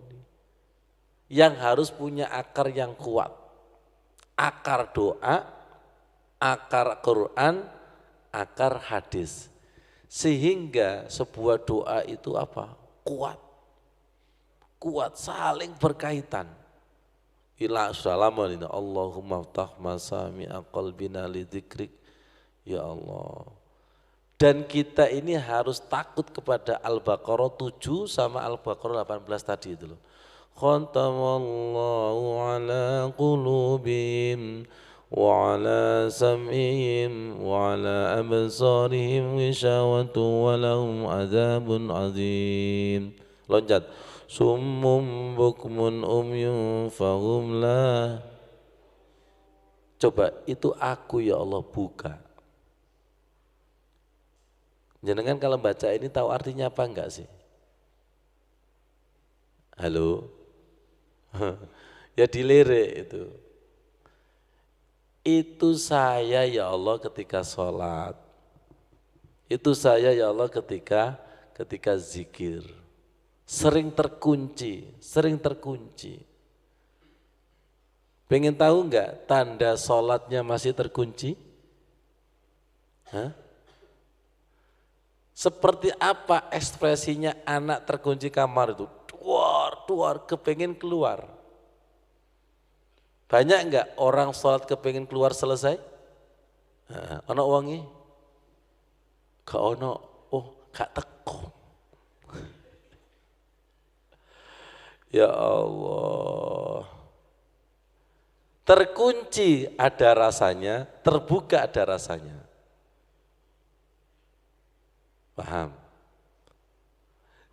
yang harus punya akar yang kuat. Akar doa, akar Quran, akar hadis. Sehingga sebuah doa itu apa? Kuat. Kuat, saling berkaitan. Ila sudah lama ini, Allahumma ftah masami'a qalbina li dzikrik. Ya Allah. Dan kita ini harus takut kepada Al-Baqarah 7 sama Al-Baqarah 18 tadi itu loh. Khatamallahu ala qulubihim wa ala sam'ihim wa ala absarihim ghishawatu wa lahum adzabun azim. Loncat. Summum bukmun umyun fahum la. Coba itu aku ya Allah buka. Jenengan kalau baca ini tahu artinya apa enggak sih? Halo? Ya dilirik itu. Itu saya ya Allah ketika sholat. Itu saya ya Allah ketika zikir. Sering terkunci, sering terkunci. Pengen tahu enggak tanda sholatnya masih terkunci? Hah? Seperti apa ekspresinya anak terkunci kamar itu? Duar, kepengen keluar. Banyak enggak orang sholat kepengen keluar selesai? Ono wangi? Gak ono, gak teko. Ya Allah. Terkunci ada rasanya, terbuka ada rasanya. Paham?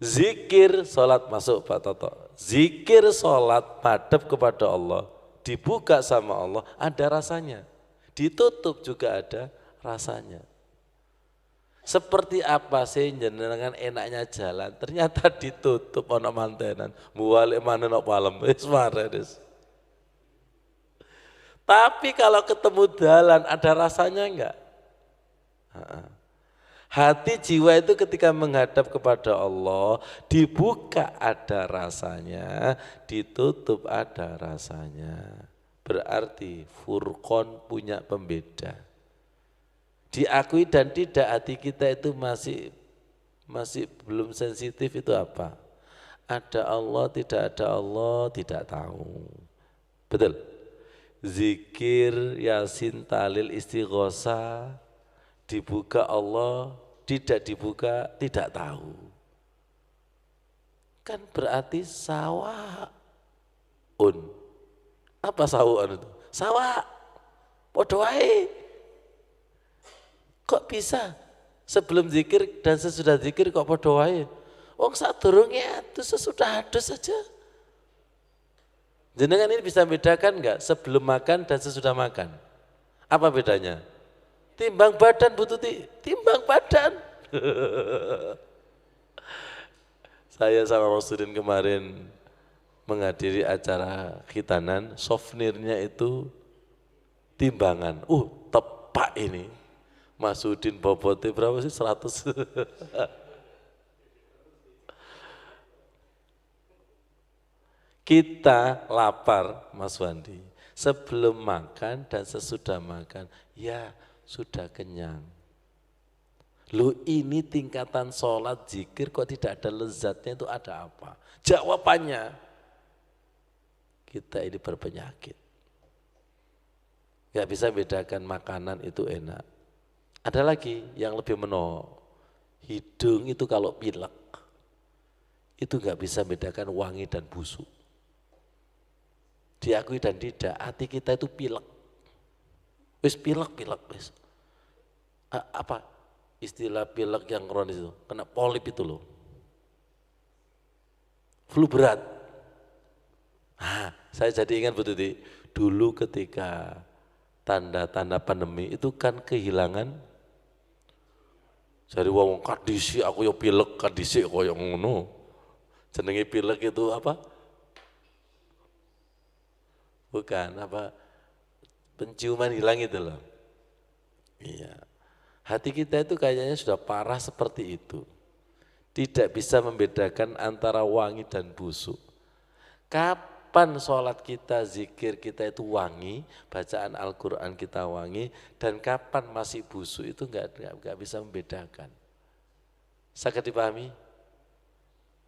Zikir sholat masuk Pak Toto. Zikir sholat madhab kepada Allah, dibuka sama Allah ada rasanya. Ditutup juga ada rasanya. Seperti apa sih jenengan enaknya jalan, ternyata ditutup ono mantenan, muwalik mana nok palem, wis maredes. Tapi kalau ketemu jalan ada rasanya enggak? Hati jiwa itu ketika menghadap kepada Allah, dibuka ada rasanya, ditutup ada rasanya. Berarti furqan punya pembeda. Diakui dan tidak hati kita itu masih belum sensitif itu apa? Ada Allah, tidak ada Allah, tidak tahu. Betul? Zikir, yasin, talil, istighosah, dibuka Allah, tidak dibuka, tidak tahu. Kan berarti sawaun. Apa sawaun itu? Sawa, podo wae. Kok bisa sebelum zikir dan sesudah zikir kok podo wae? Wong sadurunge atus sesudah adus saja. Jenengan ini bisa bedakan enggak sebelum makan dan sesudah makan? Apa bedanya? Timbang badan Bu Tuti, timbang badan. Saya sama Mas Sudin kemarin menghadiri acara khitanan, souvenirnya itu timbangan. Tepak ini. Mas Sudin bobotnya berapa sih? 100. Kita lapar Mas Wandi, sebelum makan dan sesudah makan, ya sudah kenyang. Lu ini tingkatan sholat, zikir kok tidak ada lezatnya itu ada apa? Jawabannya, kita ini berpenyakit. Gak bisa bedakan makanan itu enak. Ada lagi yang lebih hidung itu kalau pilek, itu gak bisa bedakan wangi dan busuk. Diakui dan tidak, hati kita itu pilek. Wis pilek wis. Apa istilah pilek yang kronis itu? Kena polip itu loh. Flu berat. Saya jadi ingat Bu Tuti, dulu ketika tanda-tanda pandemi itu kan kehilangan. Jadi wong kadisi aku yo pilek kadisi koyo ngono. Jenenge pilek itu apa? Bukan apa? Penciuman hilang itu loh. Iya. Hati kita itu kayaknya sudah parah seperti itu. Tidak bisa membedakan antara wangi dan busuk. Kapan sholat kita, zikir kita itu wangi, bacaan Al-Quran kita wangi, dan kapan masih busuk itu enggak bisa membedakan. Sakit dipahami?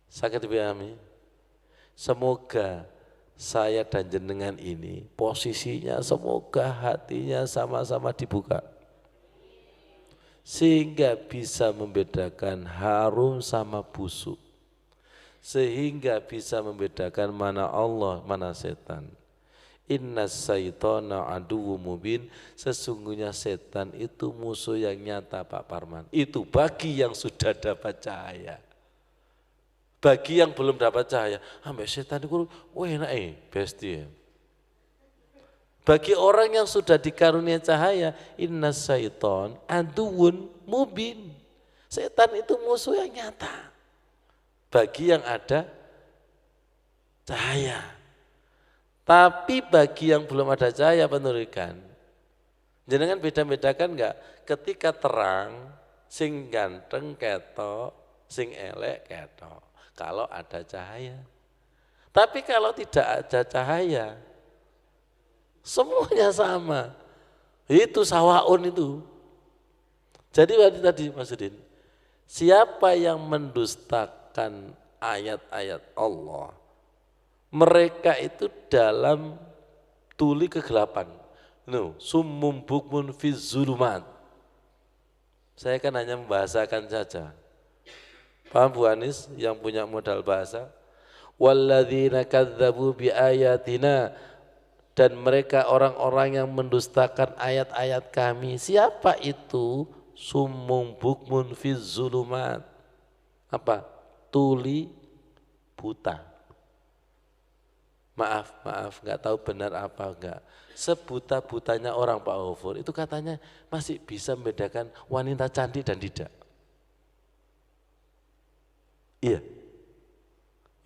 Sakit dipahami? Semoga saya dan jenengan ini posisinya semoga hatinya sama-sama dibuka. Sehingga bisa membedakan harum sama busuk. Sehingga bisa membedakan mana Allah, mana setan. Inna syaitana aduwwum mubin, sesungguhnya setan itu musuh yang nyata Pak Parman. Itu bagi yang sudah dapat cahaya. Bagi yang belum dapat cahaya, ambek setan itu enak besti. Bagi orang yang sudah dikarunia cahaya, inna syaiton aduwwun mubin. Setan itu musuh yang nyata. Bagi yang ada cahaya. Tapi bagi yang belum ada cahaya penurikan, jenengan beda-bedakan enggak? Ketika terang, sing ganteng ketok, sing elek ketok. Kalau ada cahaya. Tapi kalau tidak ada cahaya, semuanya sama. Itu sawaun itu. Jadi tadi Mas Udin, siapa yang mendustakan ayat-ayat Allah, mereka itu dalam tuli kegelapan. Summum bukmun fi zulumat. Saya kan hanya membahasakan saja. Paham Bu Anis yang punya modal bahasa? Walladzina kadzabu bi ayatina, dan mereka orang-orang yang mendustakan ayat-ayat kami. Siapa itu? Summum bukmun fi zulumat. Apa? Tuli buta. Maaf, nggak tahu benar apa enggak. Sebuta-butanya orang Pak Ghafur, itu katanya masih bisa membedakan wanita cantik dan tidak. Iya,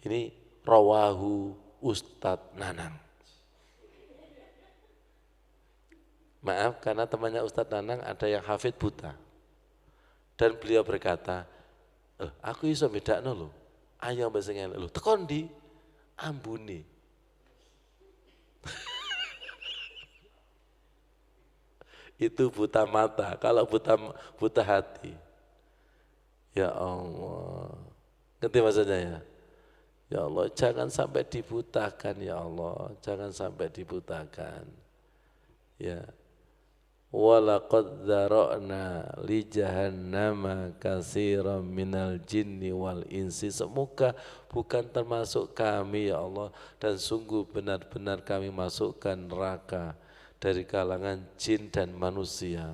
ini rawahu Ustadz Nanang. Maaf, karena temannya Ustadz Nanang ada yang hafid buta. Dan beliau berkata, aku iso bedakno lho, ayo bahasa elek lho, tekon di ambune. Itu buta mata, kalau buta hati. Ya Allah, ngerti maksudnya ya? Ya Allah, jangan sampai dibutakan ya Allah, jangan sampai dibutakan. Ya. Walaqad dzara'na li jahannama katsiran minal jinni wal insi. Semoga bukan termasuk kami ya Allah, dan sungguh benar-benar kami masukkan neraka dari kalangan jin dan manusia.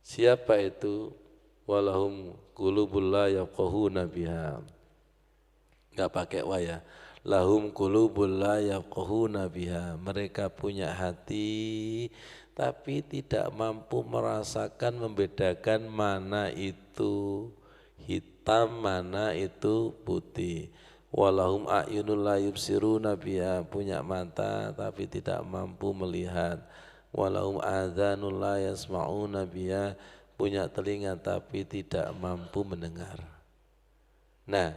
Siapa itu? Walahum qulubul la yafqahuna biha. Enggak pakai wa ya. Lahum qulubul la yafqahuna biha. Mereka punya hati tapi tidak mampu merasakan, membedakan mana itu hitam, mana itu putih. Walahum a'yunul la yubsiruna biha, punya mata tapi tidak mampu melihat. Walahum adzanul la yasma'una biha, punya telinga tapi tidak mampu mendengar. Nah,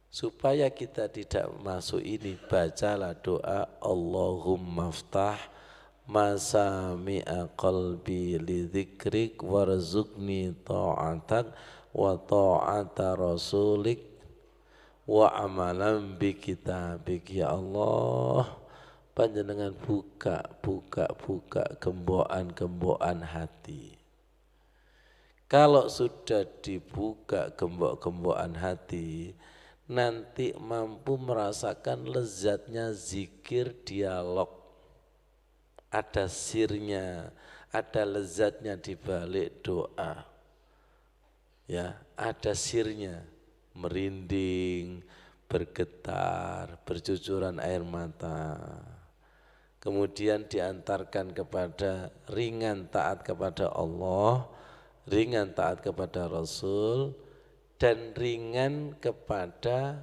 supaya kita tidak masuk ini, bacalah doa Allahumma ftah masami'a qalbi li dzikrik warzuqni ta'atak wa ta'ata rasulik wa amalan bi kitabik. Ya Allah, panjenengan buka gembok-gembok hati. Kalau sudah dibuka gembok-gembokan hati, nanti mampu merasakan lezatnya zikir dialog. Ada sirnya, ada lezatnya di balik doa. Ya, ada sirnya. Merinding, bergetar, bercucuran air mata. Kemudian diantarkan kepada ringan taat kepada Allah, ringan taat kepada Rasul, dan ringan kepada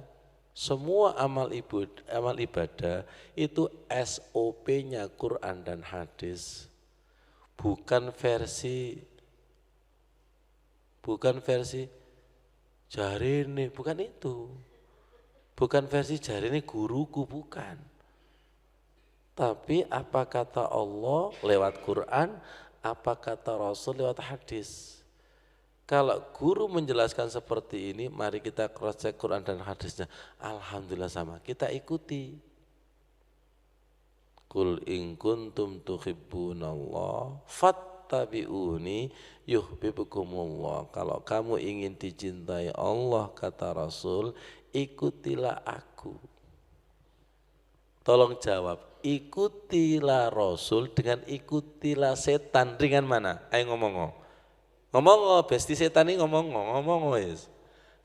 semua amal ibadah itu SOP-nya Quran dan hadis. Bukan versi jarene, bukan itu. Bukan versi jarene guruku, bukan. Tapi apa kata Allah lewat Quran, apa kata Rasul lewat hadis. Kalau guru menjelaskan seperti ini, mari kita cross check Quran dan hadisnya. Alhamdulillah sama, kita ikuti. Qul in kuntum tuhibbunallah fattabi'uni yuhibbukumullah. Kalau kamu ingin dicintai Allah, kata Rasul, ikutilah aku. Tolong jawab, ikutilah Rasul dengan ikutilah setan, ringan mana? Ayo ngomong. Ngomong, besti setan ini ngomong wis.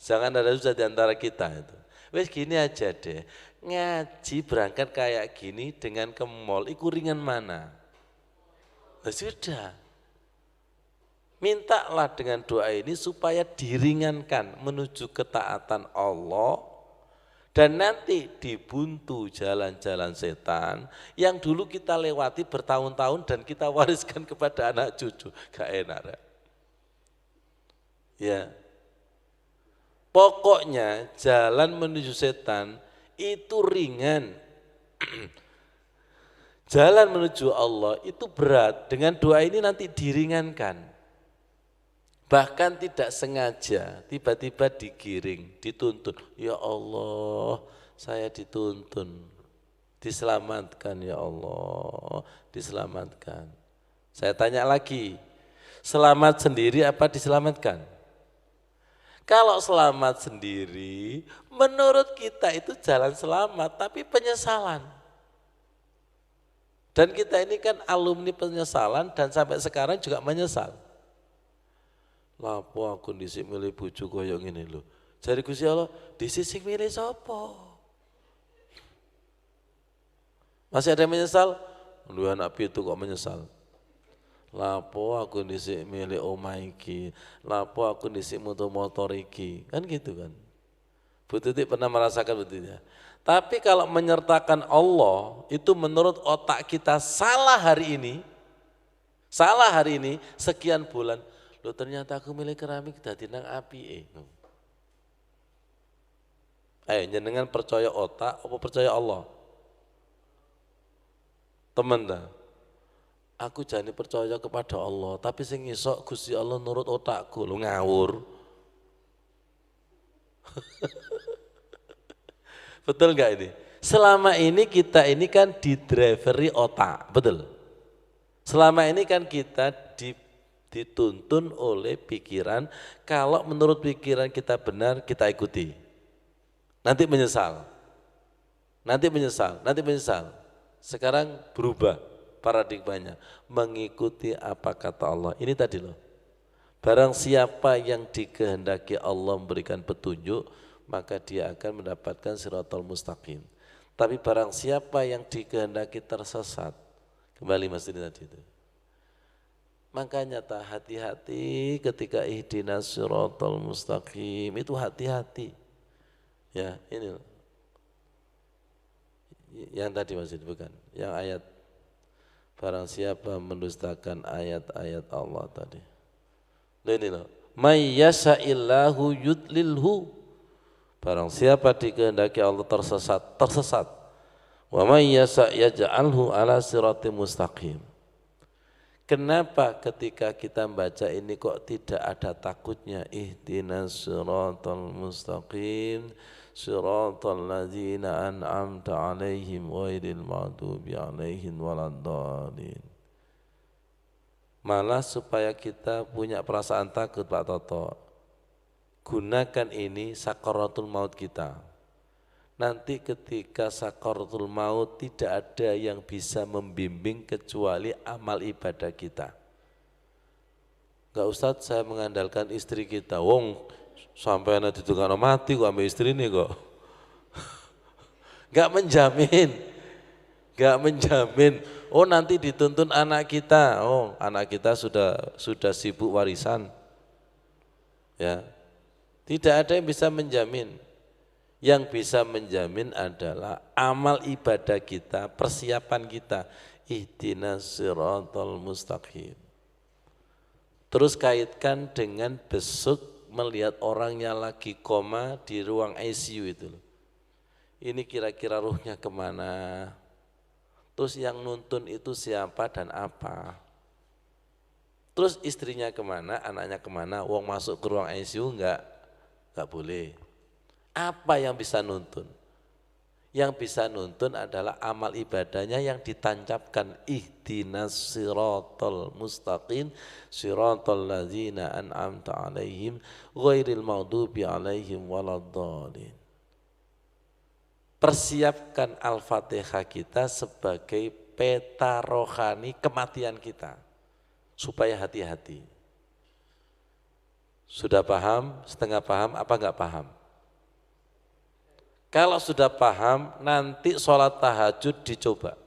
Jangan ada susah di antara kita itu. Wis gini aja deh, ngaji berangkat kayak gini dengan ke mall, iku ringan mana? Sudah. Mintalah dengan doa ini supaya diringankan menuju ketaatan Allah Dan nanti dibuntu jalan-jalan setan yang dulu kita lewati bertahun-tahun dan kita wariskan kepada anak cucu. Gak enak. Ya. Pokoknya jalan menuju setan itu ringan. Jalan menuju Allah itu berat. Dengan doa ini nanti diringankan. Bahkan tidak sengaja, tiba-tiba digiring, dituntun. Ya Allah, saya dituntun, diselamatkan ya Allah, diselamatkan. Saya tanya lagi, selamat sendiri apa diselamatkan? Kalau selamat sendiri, menurut kita itu jalan selamat, tapi penyesalan. Dan kita ini kan alumni penyesalan dan sampai sekarang juga menyesal. Lapo aku dhisik milih bojo koyo ngene lho. Jare Gusti Allah, dhisik sing milih sapa? Masih ada yang menyesal? Lu anak pitu kok menyesal. Lapo aku dhisik milih omah iki. Lapo aku dhisik motor iki. Kan gitu kan. Bu Tuti pernah merasakan betul ya. Tapi kalau menyertakan Allah, itu menurut otak kita salah hari ini, sekian bulan, loh ternyata aku milih keramik dadi nang apike. Ayo jenengan percaya otak apa percaya Allah? Teman dah. Aku jane percaya kepada Allah, tapi sing iso Gusti Allah nurut otakku, lo ngawur. Betul enggak ini? Selama ini kita ini kan didriveri otak, betul? Selama ini kan kita dituntun oleh pikiran, kalau menurut pikiran kita benar, kita ikuti. Nanti menyesal. Sekarang berubah paradigmanya, mengikuti apa kata Allah. Ini tadi loh, barang siapa yang dikehendaki Allah memberikan petunjuk, maka dia akan mendapatkan siratal mustaqim. Tapi barang siapa yang dikehendaki tersesat, kembali Mas ini tadi itu. Makanya hati-hati ketika ihdinas siratal mustaqim, itu hati-hati. Ya, ini yang tadi Mas ini bukan, yang ayat barang siapa mendustakan ayat-ayat Allah tadi. Ini loh, may yasha'illahu yudlilhu. Barang siapa dikehendaki Allah tersesat. Wa may yasha' yaj'alhu ala siratim mustaqim. Kenapa ketika kita membaca ini kok tidak ada takutnya? Ihdinas siratal mustaqim, siratal ladzina an'amta 'alaihim ghairil maghdubi 'alaihim waladdallin. Malah supaya kita punya perasaan takut Pak Toto, gunakan ini sakaratul maut kita. Nanti ketika sakaratul maut tidak ada yang bisa membimbing kecuali amal ibadah kita. Enggak Ustadz, saya mengandalkan istri kita. Wong sampai nanti ditunggu mati kok sama istri ini kok. Enggak menjamin. Oh nanti dituntun anak kita. Oh anak kita sudah sibuk warisan. Ya. Tidak ada yang bisa menjamin. Yang bisa menjamin adalah amal ibadah kita, persiapan kita. Ihdinas siratal mustaqim. Terus kaitkan dengan besuk melihat orangnya lagi koma di ruang ICU itu. Ini kira-kira ruhnya kemana? Terus yang nuntun itu siapa dan apa? Terus istrinya kemana, anaknya kemana? Wong masuk ke ruang ICU enggak boleh. Apa yang bisa nuntun? Yang bisa nuntun adalah amal ibadahnya yang ditancapkan. Ihdinas siratal mustaqim, siratal ladzina an'amta 'alaihim ghairil maghdubi 'alaihim waladdallin. Persiapkan Al-Fatihah kita sebagai peta rohani kematian kita, supaya hati-hati. Sudah paham, setengah paham, apa enggak paham? Kalau sudah paham, nanti sholat tahajud dicoba.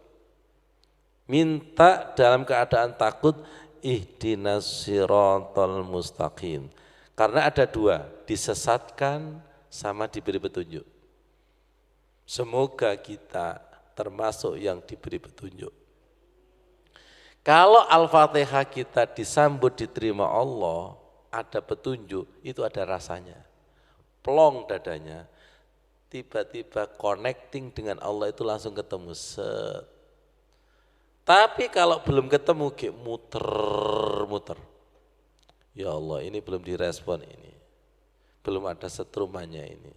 Minta dalam keadaan takut, ihdinas siratal mustaqim. Karena ada dua, disesatkan sama diberi petunjuk. Semoga kita termasuk yang diberi petunjuk. Kalau Al-Fatihah kita disambut diterima Allah, ada petunjuk, itu ada rasanya. Plong dadanya, tiba-tiba connecting dengan Allah itu langsung ketemu. Set. Tapi kalau belum ketemu, muter-muter. Ya Allah, ini belum direspon ini. Belum ada setrumannya ini.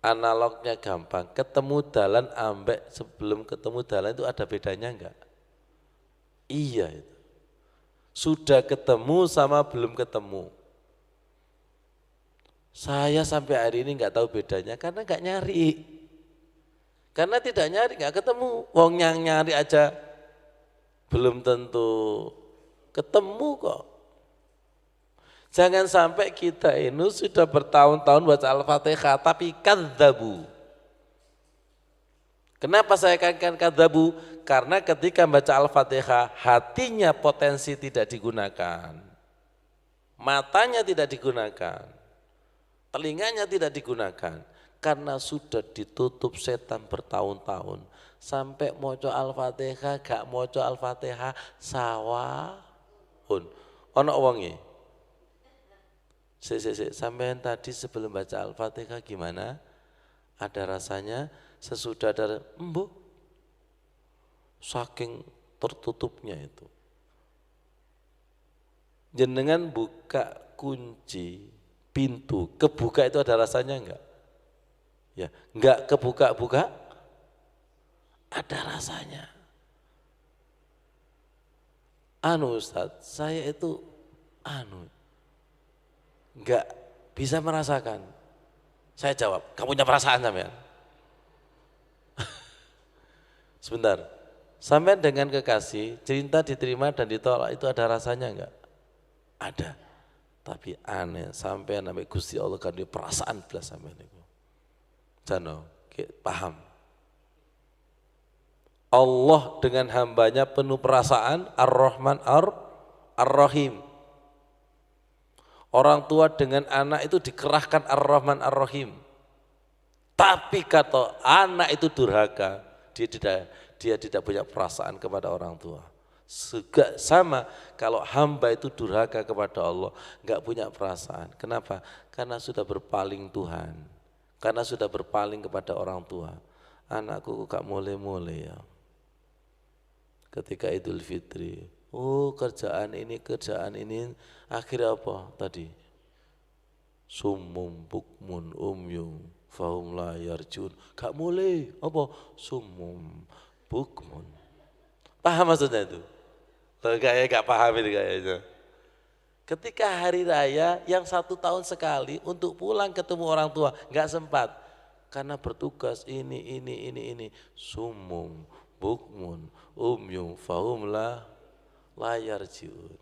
Analognya gampang, ketemu dalan ambek sebelum ketemu dalan itu ada bedanya enggak? Iya itu. Sudah ketemu sama belum ketemu. Saya sampai hari ini enggak tahu bedanya karena enggak nyari. Karena tidak nyari enggak ketemu. Wong yang nyari aja belum tentu ketemu kok. Jangan sampai kita ini sudah bertahun-tahun baca Al-Fatihah tapi kadzabu. Kenapa saya katakan kadzabu? Karena ketika membaca Al-Fatihah hatinya potensi tidak digunakan. Matanya tidak digunakan. Telinganya tidak digunakan. Karena sudah ditutup setan bertahun-tahun. Sampai moco Al-Fatihah, gak moco Al-Fatihah, sawahun. Ono wonge. Sampean tadi sebelum baca Al-Fatihah gimana? Ada rasanya sesudah ada embuk. Saking tertutupnya itu. Jenengan buka kunci pintu, kebuka itu ada rasanya enggak? Ya, enggak kebuka-buka, ada rasanya. Ustadz, saya itu enggak bisa merasakan. Saya jawab, kamu punya perasaan sampean? Sebentar, sampean dengan kekasih, cinta diterima dan ditolak itu ada rasanya enggak? Ada. Tapi aneh, sampean sampai Gusti Allah kan dia perasaan belas sampean itu. Jano, paham. Allah dengan hambanya penuh perasaan, Ar-Rahman Ar-Rahim. Orang tua dengan anak itu dikerahkan Ar-Rahman Ar-Rahim. Tapi kata anak itu durhaka, dia tidak punya perasaan kepada orang tua. Sama kalau hamba itu durhaka kepada Allah, enggak punya perasaan. Kenapa? Karena sudah berpaling Tuhan. Karena sudah berpaling kepada orang tua. Anakku gak mulai-mulai ya. Ketika Idul Fitri, kerjaan ini, akhirnya apa tadi? Summum bukmun umyum fahum la yarjun. Gak mulai, apa? Summum bukmun. Paham maksudnya itu? Kayaknya gak paham ini kayaknya. Ketika hari raya yang 1 tahun sekali untuk pulang ketemu orang tua, gak sempat. Karena bertugas ini. Summum bukmun umyum fahum la yarjiun.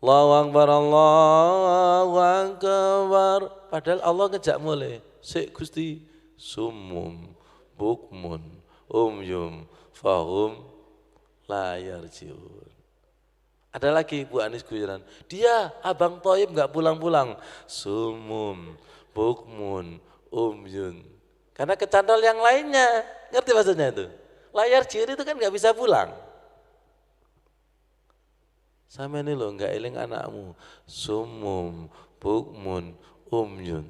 Allahu Akbar, Allahu Akbar. Padahal Allah ngejak mulai. Sik Gusti, summum bukmun umyum fahum la yarjiun. Ada lagi Bu Anis Guiran, dia Abang Toyib enggak pulang-pulang. Summum bukmun umyun. Karena kecantol yang lainnya, ngerti maksudnya itu? Layar ciri itu kan enggak bisa pulang. Sama ini loh, enggak eling anakmu. Summum bukmun umyun.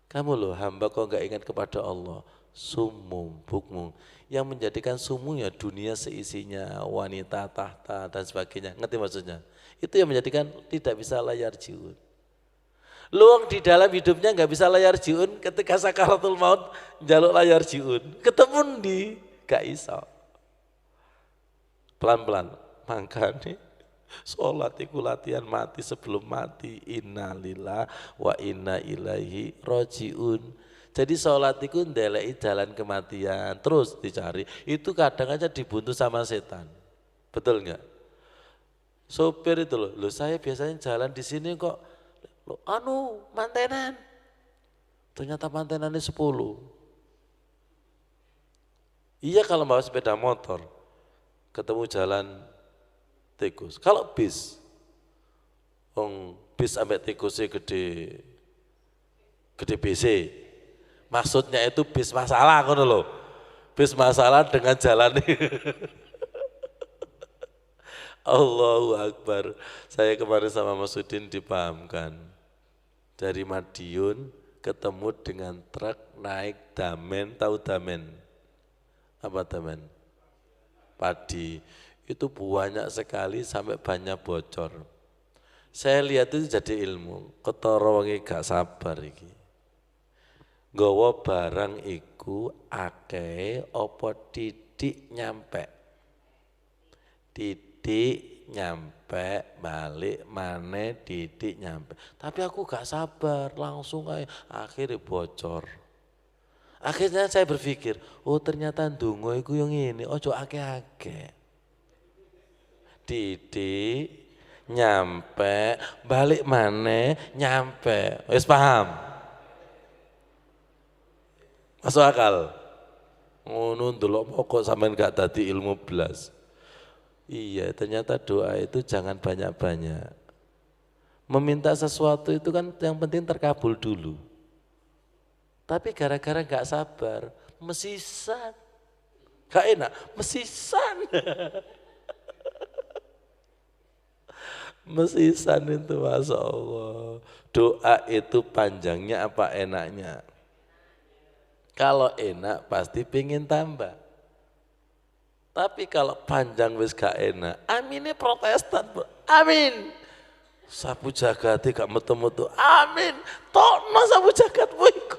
Kamu loh hamba kok enggak ingat kepada Allah. Summum bukmun. Yang menjadikan sumunya dunia seisinya, wanita, tahta dan sebagainya. Ngerti maksudnya? Itu yang menjadikan tidak bisa layar jiun. Luang di dalam hidupnya enggak bisa layar jiun, ketika sakaratul maut jaluk layar jiun. Ketemu di gak iso. Pelan-pelan, makanya sholat itu latihan mati sebelum mati. Innalillah wa inna ilaihi rojiun. Jadi sholat itu ndeleki jalan kematian, terus dicari. Itu kadang aja dibuntu sama setan, betul enggak? Sopir itu loh, saya biasanya jalan di sini kok, mantenan. Ternyata mantenannya 10. Iya kalau bawa sepeda motor, ketemu jalan tikus. Kalau bis sampai tikusnya gede, gede BC. Maksudnya itu bis masalah ngono lho. Bis masalah dengan jalan. Allahu Akbar. Saya kemarin sama Mas Udin dipahamkan. Dari Madiun ketemu dengan truk naik damen, tahu damen? Apa damen? Padi. Itu banyak sekali sampai banyak bocor. Saya lihat itu jadi ilmu. Ketara wengi gak sabar iki. Nggawa barang iku akeh apa titik nyampe. Titik nyampe balik maneh titik nyampe. Tapi aku gak sabar, langsung kayak akhirnya bocor. Akhirnya saya berpikir, oh ternyata ndonga iku yang ini, ojo akeh-akeh. Titik nyampe balik maneh nyampe. Wis paham? Masuk akal? Ngono ndelok pokok sampean gak dadi ilmu blas. Iya, ternyata doa itu jangan banyak-banyak. Meminta sesuatu itu kan yang penting terkabul dulu. Tapi gara-gara gak sabar, mesisan. Gak enak, mesisan. Mesisan itu Masya Allah. Doa itu panjangnya apa enaknya? Kalau enak pasti pingin tambah. Tapi kalau panjang wis gak enak, aminnya protestan, bro. Amin. Sapu jagate gak metu-metu, amin. Tokno sapu jagatmu iku.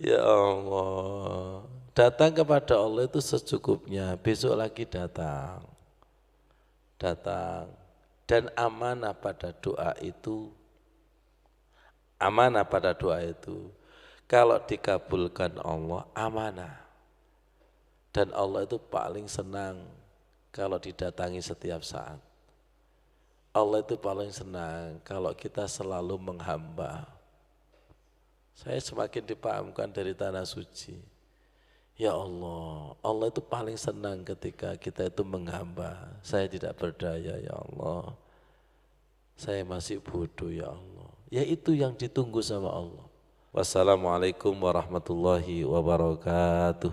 Ya Allah, datang kepada Allah itu secukupnya, besok lagi datang. Datang. Dan amanah pada doa itu, amanah pada doa itu, kalau dikabulkan Allah amanah. Dan Allah itu paling senang kalau didatangi setiap saat. Allah itu paling senang kalau kita selalu menghamba. Saya semakin dipahamkan dari tanah suci. Ya Allah, Allah itu paling senang ketika kita itu menghamba. Saya tidak berdaya ya Allah. Saya masih bodoh ya Allah. Ya itu yang ditunggu sama Allah. Wassalamualaikum warahmatullahi wabarakatuh.